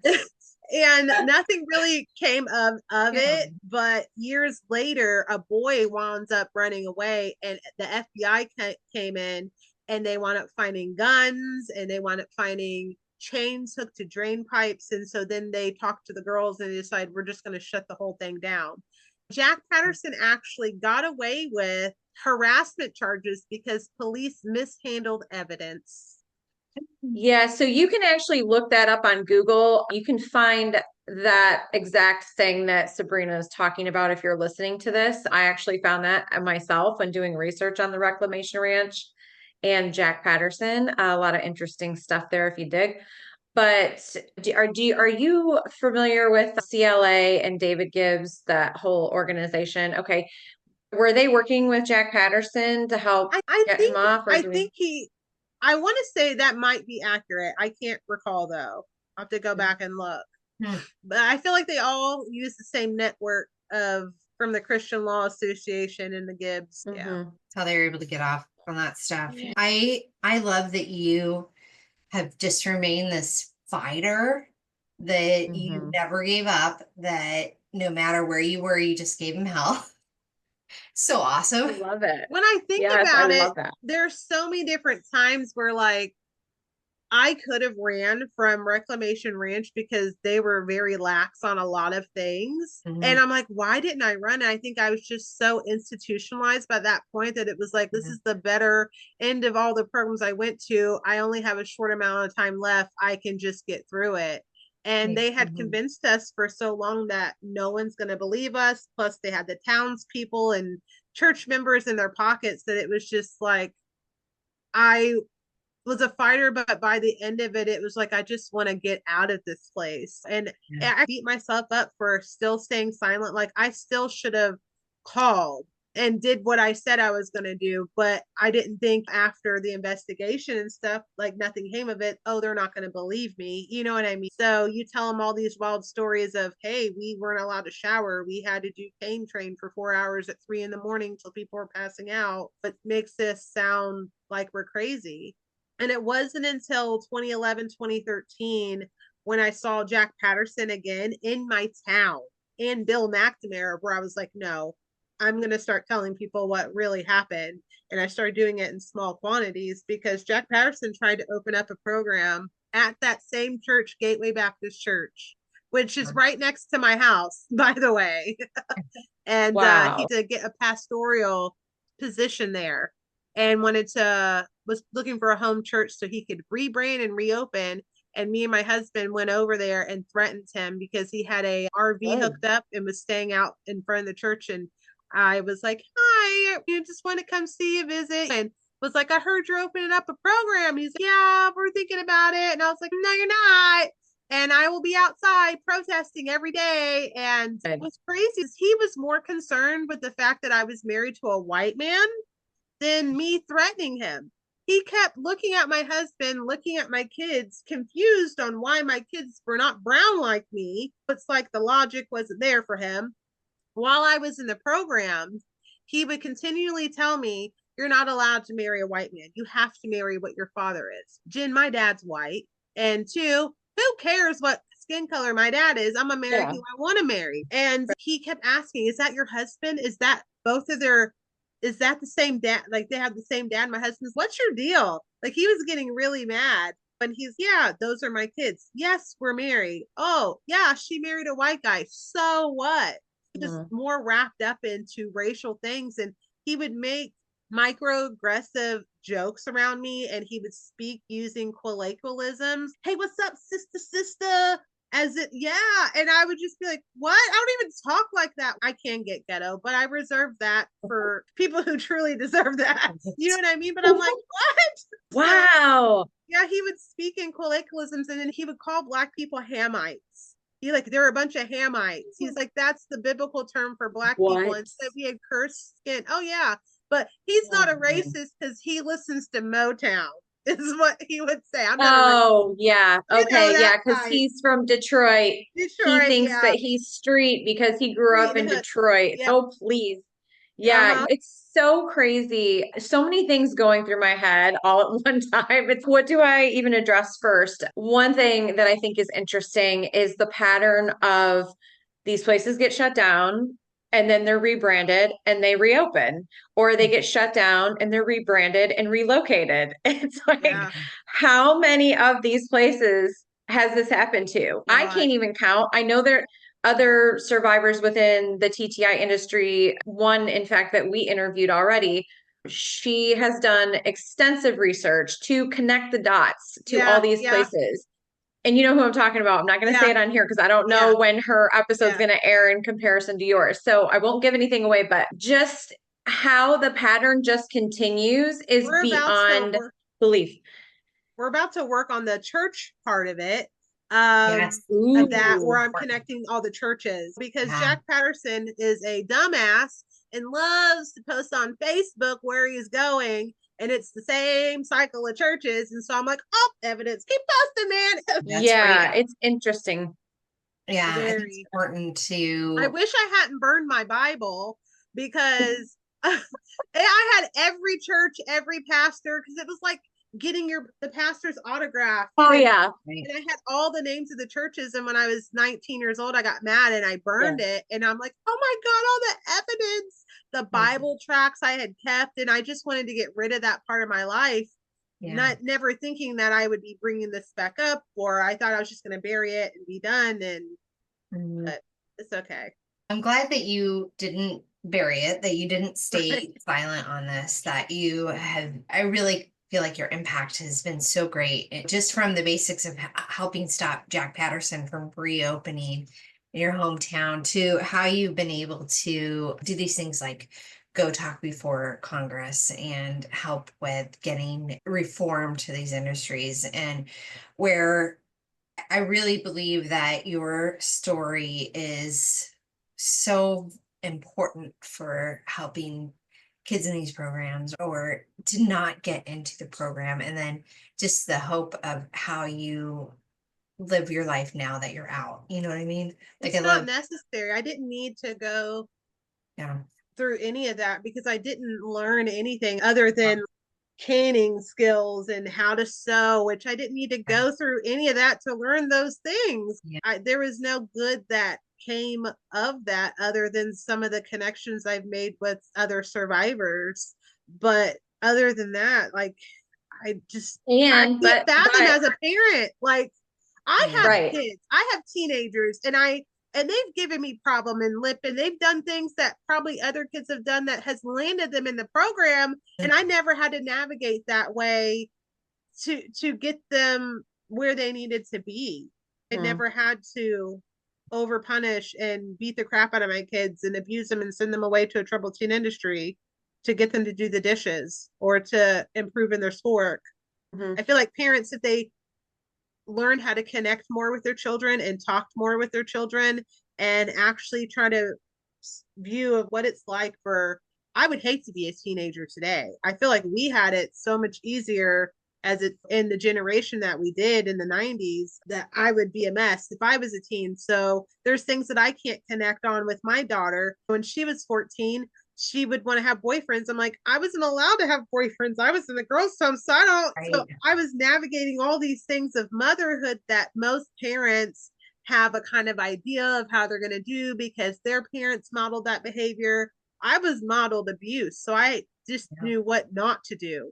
And nothing really came of Yeah. it. But years later, a boy winds up running away, and the FBI came in, and they wound up finding guns, and they wound up finding chains hooked to drain pipes. And so then they talked to the girls and they decided we're just going to shut the whole thing down. Jack Patterson actually got away with harassment charges because police mishandled evidence. Yeah, so you can actually look that up on Google. You can find that exact thing that Sabrina is talking about if you're listening to this. I actually found that myself when doing research on the Reclamation Ranch and Jack Patterson. A lot of interesting stuff there if you dig. But are you familiar with CLA and David Gibbs, that whole organization? Okay. Were they working with Jack Patterson to help I get him think off, or I do we? think I want to say that might be accurate. I can't recall though. I'll have to go back and look. Hmm. But I feel like they all use the same network of from the Christian Law Association and the Gibbs. Yeah. Mm-hmm. That's how they were able to get off on that stuff. Yeah. I love that you have just remained this fighter, that you Mm-hmm. never gave up, that no matter where you were, you just gave him hell. So I awesome. love it. When I think Yes, I about it, love that. there's so many different times where like I could have ran from Reclamation Ranch because they were very lax on a lot of things. And Mhm. I'm like, why didn't I run? And I think I was just so institutionalized by that point that it was like, this Mhm. is the better end of all the programs I went to. I only have a short amount of time left. I can just get through it. And they had Mhm. convinced us for so long that no one's going to believe us. Plus, they had the townspeople and church members in their pockets that it was just like, I was a fighter, but by the end of it, it was like, I just want to get out of this place. And Yeah. I beat myself up for still staying silent. Like, I still should have called and did what I said I was going to do. But I didn't think after the investigation and stuff, like nothing came of it. Oh, they're not going to believe me. You know what I mean? So you tell them all these wild stories of, hey, we weren't allowed to shower. We had to do cane train for 4 hours at 3 in the morning till people were passing out. But makes this sound like we're crazy. And it wasn't until 2011, 2013 when I saw Jack Patterson again in my town and Bill McNamara, where I was like, no, I'm going to start telling people what really happened. And I started doing it in small quantities because Jack Patterson tried to open up a program at that same church, Gateway Baptist Church, which is right next to my house, by the way. And he Wow. did get a pastoral position there and wanted to was looking for a home church so he could rebrand and reopen. And me and my husband went over there and threatened him because he had a RV Oh, hooked up and was staying out in front of the church. And I was like, hi, you just want to come see you visit. And was like, I heard you're opening up a program. He's like, yeah, we're thinking about it. And I was like, no, you're not. And I will be outside protesting every day. And good. what's crazy is he was more concerned with the fact that I was married to a white man than me threatening him. He kept looking at my husband, looking at my kids, confused on why my kids were not brown like me. It's like the logic wasn't there for him. While I was in the program, he would continually tell me, you're not allowed to marry a white man. You have to marry what your father is. Jen, my dad's white. And two, who cares what skin color my dad is? I'm gonna marry Yeah. who I want to marry. And he kept asking, is that your husband? Is that both of their is that the same dad? Like they have the same dad. My husband's, what's your deal? Like he was getting really mad. And he's, yeah, those are my kids. Yes, we're married. Oh, yeah, she married a white guy. So what? He was Mm. more wrapped up into racial things. And he would make microaggressive jokes around me and he would speak using colloquialisms. Hey, what's up, sister, sister? As it, yeah. And I would just be like, what? I don't even talk like that. I can get ghetto, but I reserve that for people who truly deserve that. You know what I mean? But I'm like, what? So Wow. yeah, he would speak in colloquialisms and then he would call black people Hamites. He like they're a bunch of Hamites. He's like, that's the biblical term for black people. What? And so we had cursed skin. Oh yeah. But he's not a racist because he listens to Motown, is what he would say. I'm not a racist. Oh, yeah. You know Okay. that Yeah. Because type. he's from Detroit. He Detroit, thinks that yeah. he's street because he grew up Street in hood. Detroit. Yeah. Oh, please. Yeah. Uh-huh. It's so crazy. So many things going through my head all at one time. It's what do I even address first? One thing that I think is interesting is the pattern of these places get shut down and then they're rebranded and they reopen, or they get shut down and they're rebranded and relocated. It's like, Yeah. how many of these places has this happened to? I God. can't even count. I know there are other survivors within the TTI industry. One, in fact, that we interviewed already She has done extensive research to connect the dots to all Yeah, these yeah, places. And you know who I'm talking about. I'm not going to say yeah, it on here because I don't yeah, know when her episode's yeah. going to air in comparison to yours. So I won't give anything away, but just how the pattern just continues is We're about to beyond work. belief. We're about to work on the church part of it. Yes. Of that, Ooh. where I'm connecting all the churches because Yeah. Jack Patterson is a dumbass and loves to post on Facebook where he's going. And it's the same cycle of churches. And so I'm like, oh, evidence. Keep posting, man. That's great. Yeah, it's interesting. Yeah, I think it's Very. important I to, wish I hadn't burned my Bible because I had every church, every pastor, because it was like getting the pastor's autograph. Oh, yeah. right? And I had all the names of the churches. And when I was 19 years old, I got mad and I Yeah. burned it. And I'm like, oh my God, all the evidence, the Bible tracks I had kept. And I just wanted to get rid of that part of my life, Yeah. never thinking that I would be bringing this back up, or I thought I was just going to bury it and be done. And Mhm. but it's okay. I'm glad that you didn't bury it, that you didn't stay Right. silent on this, that you have, I really feel like your impact has been so great. Just from the basics of helping stop Jack Patterson from reopening in your hometown to how you've been able to do these things like go talk before Congress and help with getting reform to these industries, and where I really believe that your story is so important for helping kids in these programs or to not get into the program, and then just the hope of how you live your life now that you're out. You know what I mean? Like I It's not love, necessary. I didn't need to go yeah. through any of that because I didn't learn anything other than canning skills and how to sew, which I didn't need to go through any of that to learn those things. Yeah. There was no good that came of that other than some of the connections I've made with other survivors. But other than that, like I And, can't fathom but, as a parent. Like I Yeah. have right. kids, I have teenagers, and they've given me problem and lip, and they've done things that probably other kids have done that has landed them in the program, and I never had to navigate that way to get them where they needed to be. I Hmm. never had to over punish and beat the crap out of my kids and abuse them and send them away to a troubled teen industry to get them to do the dishes or to improve in their schoolwork. Hmm. I feel like parents, if they learned how to connect more with their children and talked more with their children and actually try to view of what it's like for, I would hate to be a teenager today. I feel like we had it so much easier as it in the generation that we did in the 90s that I would be a mess if I was a teen. So there's things that I can't connect on with my daughter. When she was 14, she would want to have boyfriends. I'm like, I wasn't allowed to have boyfriends. I was in the girls' home, so I don't. So Right. I was navigating all these things of motherhood that most parents have a kind of idea of how they're going to do because their parents modeled that behavior. I was modeled abuse, so I just Yeah. knew what not to do,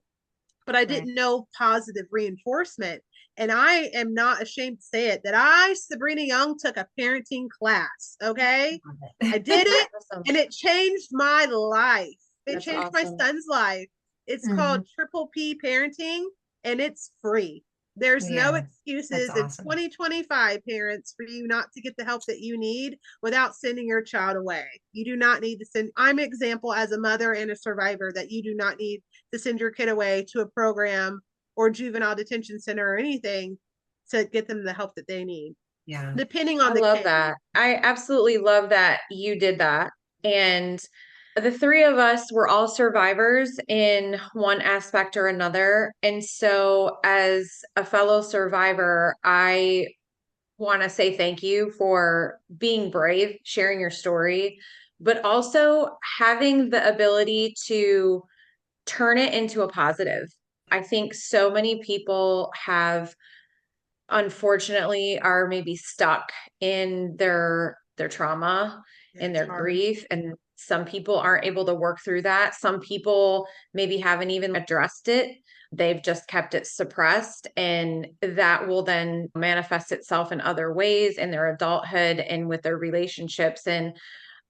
but I Right. didn't know positive reinforcement. And I am not ashamed to say it that I, Sabrina Young, took a parenting class. Okay. Love I it. did it Awesome. and it changed my life. It That's changed my awesome. son's life. It's Mhm. called Triple P Parenting and it's free. There's no Yeah, that's excuses in awesome. 2025, parents, for you not to get the help that you need without sending your child away. You do not need to send. I'm an example as a mother and a survivor that you do not need to send your kid away to a program or juvenile detention center or anything to get them the help that they need, Yeah. depending I on the love kid. that. I absolutely love that you did that. And the three of us were all survivors in one aspect or another. And so, as a fellow survivor, I want to say thank you for being brave, sharing your story, but also having the ability to turn it into a positive. I think so many people have unfortunately are maybe stuck in their trauma, Yeah, in it's their hard. grief, and some people aren't able to work through that. Some people maybe haven't even addressed it. They've just kept it suppressed, and that will then manifest itself in other ways in their adulthood and with their relationships. And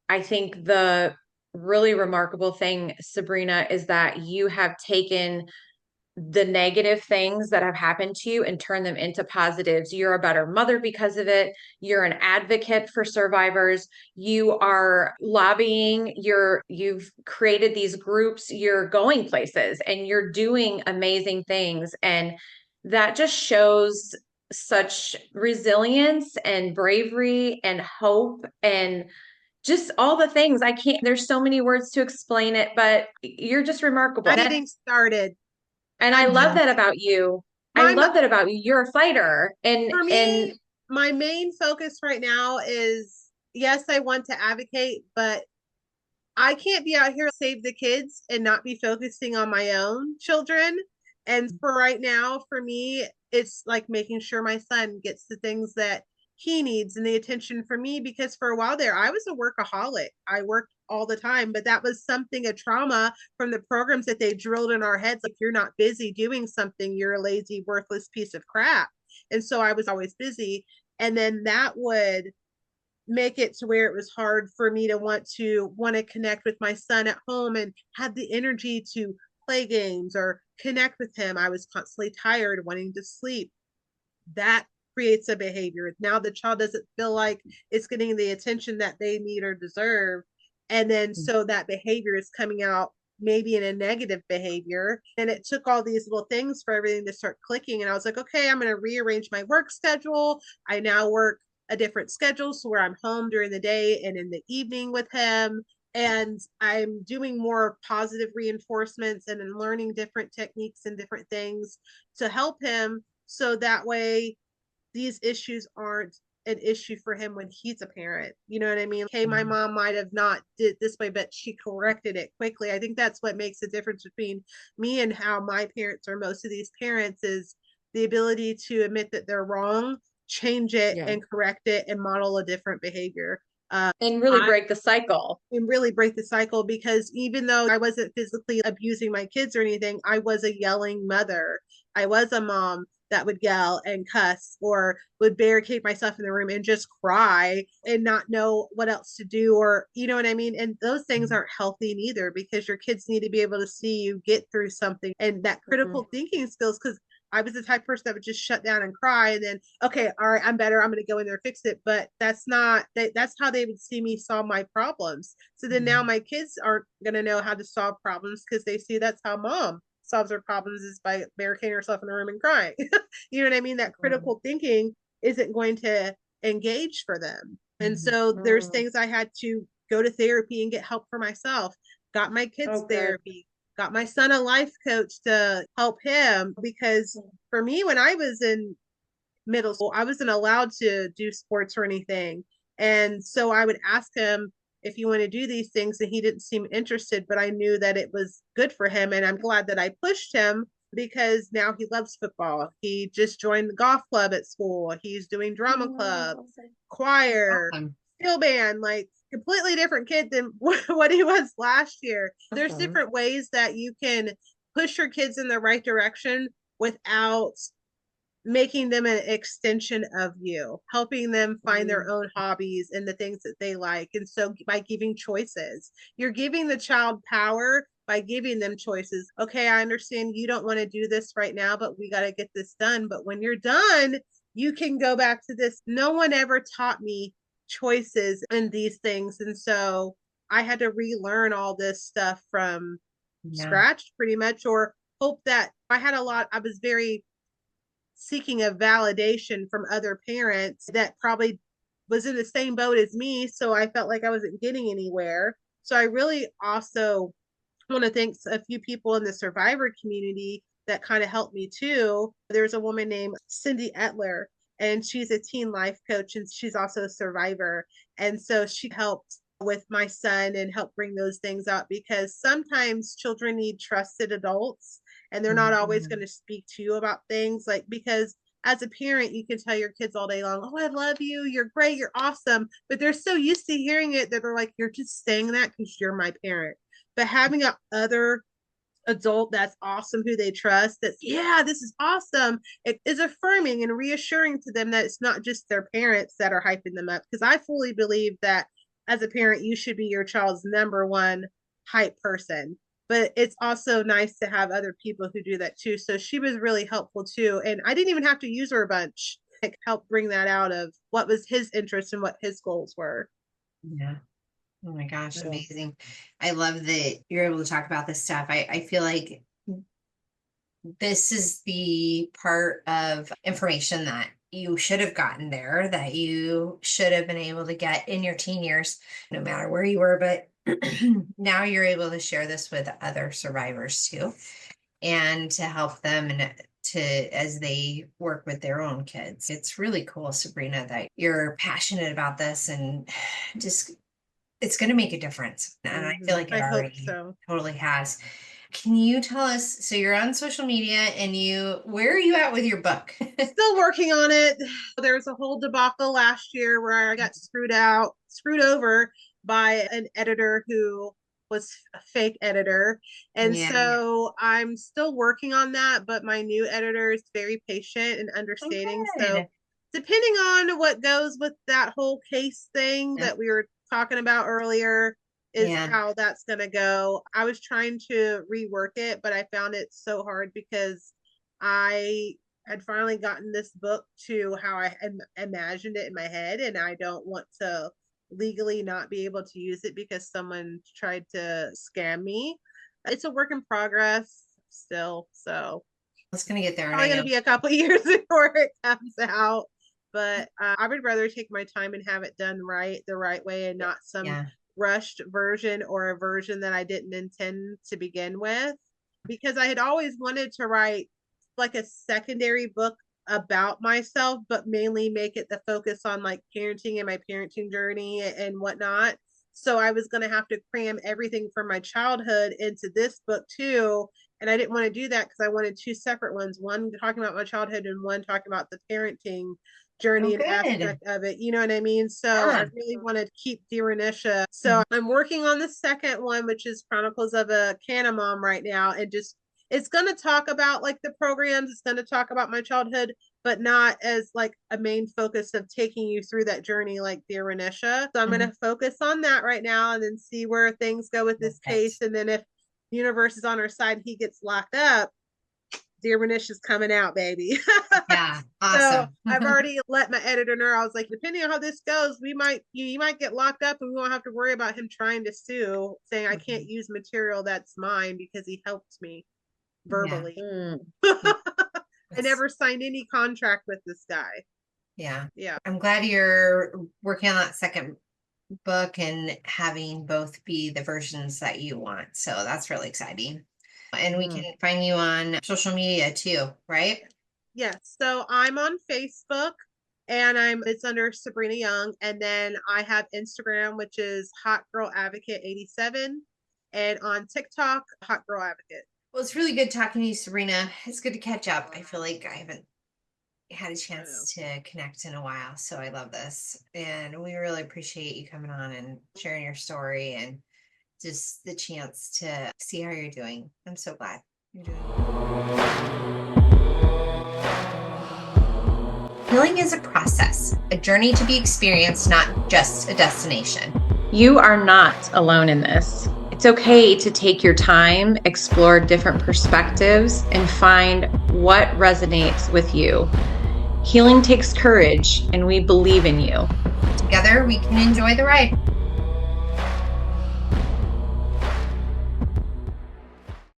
I think the really remarkable thing, Sabrina, is that you have taken the negative things that have happened to you and turn them into positives. You're a better mother because of it. You're an advocate for survivors. You are lobbying. You've created these groups. You're going places and you're doing amazing things. And that just shows such resilience and bravery and hope and just all the things. I can't, there's so many words to explain it, but you're just remarkable. I'm getting started. And I I'm love that about you. I my love that about you. You're a fighter. For And me, my main focus right now is, yes, I want to advocate, but I can't be out here to save the kids and not be focusing on my own children. And for right now, for me, it's like making sure my son gets the things that he needs and the attention from me, because for a while there, I was a workaholic. I worked all the time, but that was something, a trauma from the programs that they drilled in our heads. Like, if you're not busy doing something, you're a lazy, worthless piece of crap. And so I was always busy. And then that would make it to where it was hard for me to want to connect with my son at home and have the energy to play games or connect with him. I was constantly tired, wanting to sleep. That creates a behavior. Now the child doesn't feel like it's getting the attention that they need or deserve. And then so that behavior is coming out maybe in a negative behavior. And it took all these little things for everything to start clicking. And I was like, okay, I'm going to rearrange my work schedule. I now work a different schedule, so where I'm home during the day and in the evening with him. And I'm doing more positive reinforcements and learning different techniques and different things to help him, so that way these issues aren't an issue for him when he's a parent. You know what I mean? Hey, my mom might have not did this way, but she corrected it quickly. I think that's what makes the difference between me and how my parents or most of these parents is the ability to admit that they're wrong, change it yeah, and correct it and model a different behavior. and really I break the cycle. and really break the cycle, because even though I wasn't physically abusing my kids or anything, I was a yelling mother. I was a mom that would yell and cuss or would barricade myself in the room and just cry and not know what else to do, or you know what I mean? And those things aren't healthy neither, because your kids need to be able to see you get through something, and that Mhm. critical thinking skills. Because I was the type of person that would just shut down and cry and then, okay, all right, I'm better. I'm going to go in there and fix it. But that's not, that's how they would see me solve my problems. So then now my kids aren't going to know how to solve problems, because they see that's how mom solves her problems, is by barricading herself in a room and crying. You know what I mean? That critical thinking isn't going to engage for them. And so there's Mm. things I had to go to therapy and get help for myself. Got my kids Oh, good. therapy, got my son a life coach to help him, because for me, when I was in middle school, I wasn't allowed to do sports or anything. And so I would ask him if you want to do these things, and he didn't seem interested, but I knew that it was good for him. And I'm glad that I pushed him, because now he loves football. He just joined the golf club at school. He's doing drama Oh, that's club, awesome. choir, Awesome. steel band, like completely different kid than what he was last year. There's Awesome. different ways that you can push your kids in the right direction without making them an extension of you, helping them find their own hobbies and the things that they like. And so by giving choices, you're giving the child power by giving them choices. Okay, I understand you don't want to do this right now, but we got to get this done. But when you're done, you can go back to this. No one ever taught me choices and these things. And so I had to relearn all this stuff from Yeah. scratch pretty much, or hope that I was very seeking a validation from other parents that probably was in the same boat as me. So I felt like I wasn't getting anywhere. So I really also want to thank a few people in the survivor community that kind of helped me too. There's a woman named Cindy Etler, and she's a teen life coach, and she's also a survivor. And so she helped with my son and helped bring those things out, because sometimes children need trusted adults, and they're not always going to speak to you about things, like, because as a parent, you can tell your kids all day long, oh, I love you, you're great, you're awesome. But they're so used to hearing it that they're like, you're just saying that because you're my parent. But having a other adult that's awesome, who they trust, that's, yeah, this is awesome, it is affirming and reassuring to them that it's not just their parents that are hyping them up. Because I fully believe that as a parent, you should be your child's number one hype person. But it's also nice to have other people who do that too. So she was really helpful too. And I didn't even have to use her a bunch. Like help bring that out of what was his interest and what his goals were. Yeah. Oh my gosh, Yeah. amazing. I love that you're able to talk about this stuff. I feel like this is the part of information that you should have gotten there, that you should have been able to get in your teen years, no matter where you were. But now you're able to share this with other survivors too, and to help them and to as they work with their own kids. It's really cool, Sabrina, that you're passionate about this, and just it's going to make a difference. And I feel like it I hope already so. totally has. Can you tell us, so you're on social media and where are you at with your book? Still working on it. There was a whole debacle last year where I got screwed over by an editor who was a fake editor. And Yeah. so I'm still working on that, but my new editor is very patient and understanding. So Good. depending on what goes with that whole case thing Yeah. that we were talking about earlier is Yeah. how that's going to go. I was trying to rework it, but I found it so hard because I had finally gotten this book to how I had imagined it in my head, and I don't want to legally not be able to use it because someone tried to scam me. It's a work in progress still, so It's going to get there. probably going to be a couple years before it comes out. But I would rather take my time and have it done the right way, and not some rushed version or a version that I didn't intend to begin with. Because I had always wanted to write like a secondary book about myself, but mainly make it the focus on like parenting and my parenting journey and whatnot. So I was going to have to cram everything from my childhood into this book too. And I didn't want to do that because I wanted two separate ones, one talking about my childhood and one talking about the parenting journey and aspect of it. You know what I mean? So I really want to keep Dear Renisha. So I'm working on the second one, which is Chronicles of a Canna Mom right now. And just, it's going to talk about like the programs. It's going to talk about my childhood, but not as like a main focus of taking you through that journey like Dear Renisha. So I'm going to focus on that right now and then see where things go with this case. And then if the universe is on our side, he gets locked up, Dear Renisha's coming out, baby. Yeah, awesome. So I've already let my editor know. I was like, depending on how this goes, you might get locked up, and we won't have to worry about him trying to sue, saying I can't use material that's mine because he helped me verbally. I never signed any contract with this guy. Yeah. Yeah. I'm glad you're working on that second book and having both be the versions that you want. So that's really exciting. And we can find you on social media too, right? Yes. So I'm on Facebook and it's under Sabrina Young. And then I have Instagram, which is Hot Girl Advocate 87. And on TikTok, Hot Girl Advocate. Well, it's really good talking to you, Sabrina. It's good to catch up. I feel like I haven't had a chance to connect in a while. So I love this. And we really appreciate you coming on and sharing your story and just the chance to see how you're doing. I'm so glad you're doing well. Healing is a process, a journey to be experienced, not just a destination. You are not alone in this. It's okay to take your time, explore different perspectives, and find what resonates with you. Healing takes courage, and we believe in you. Together, we can enjoy the ride.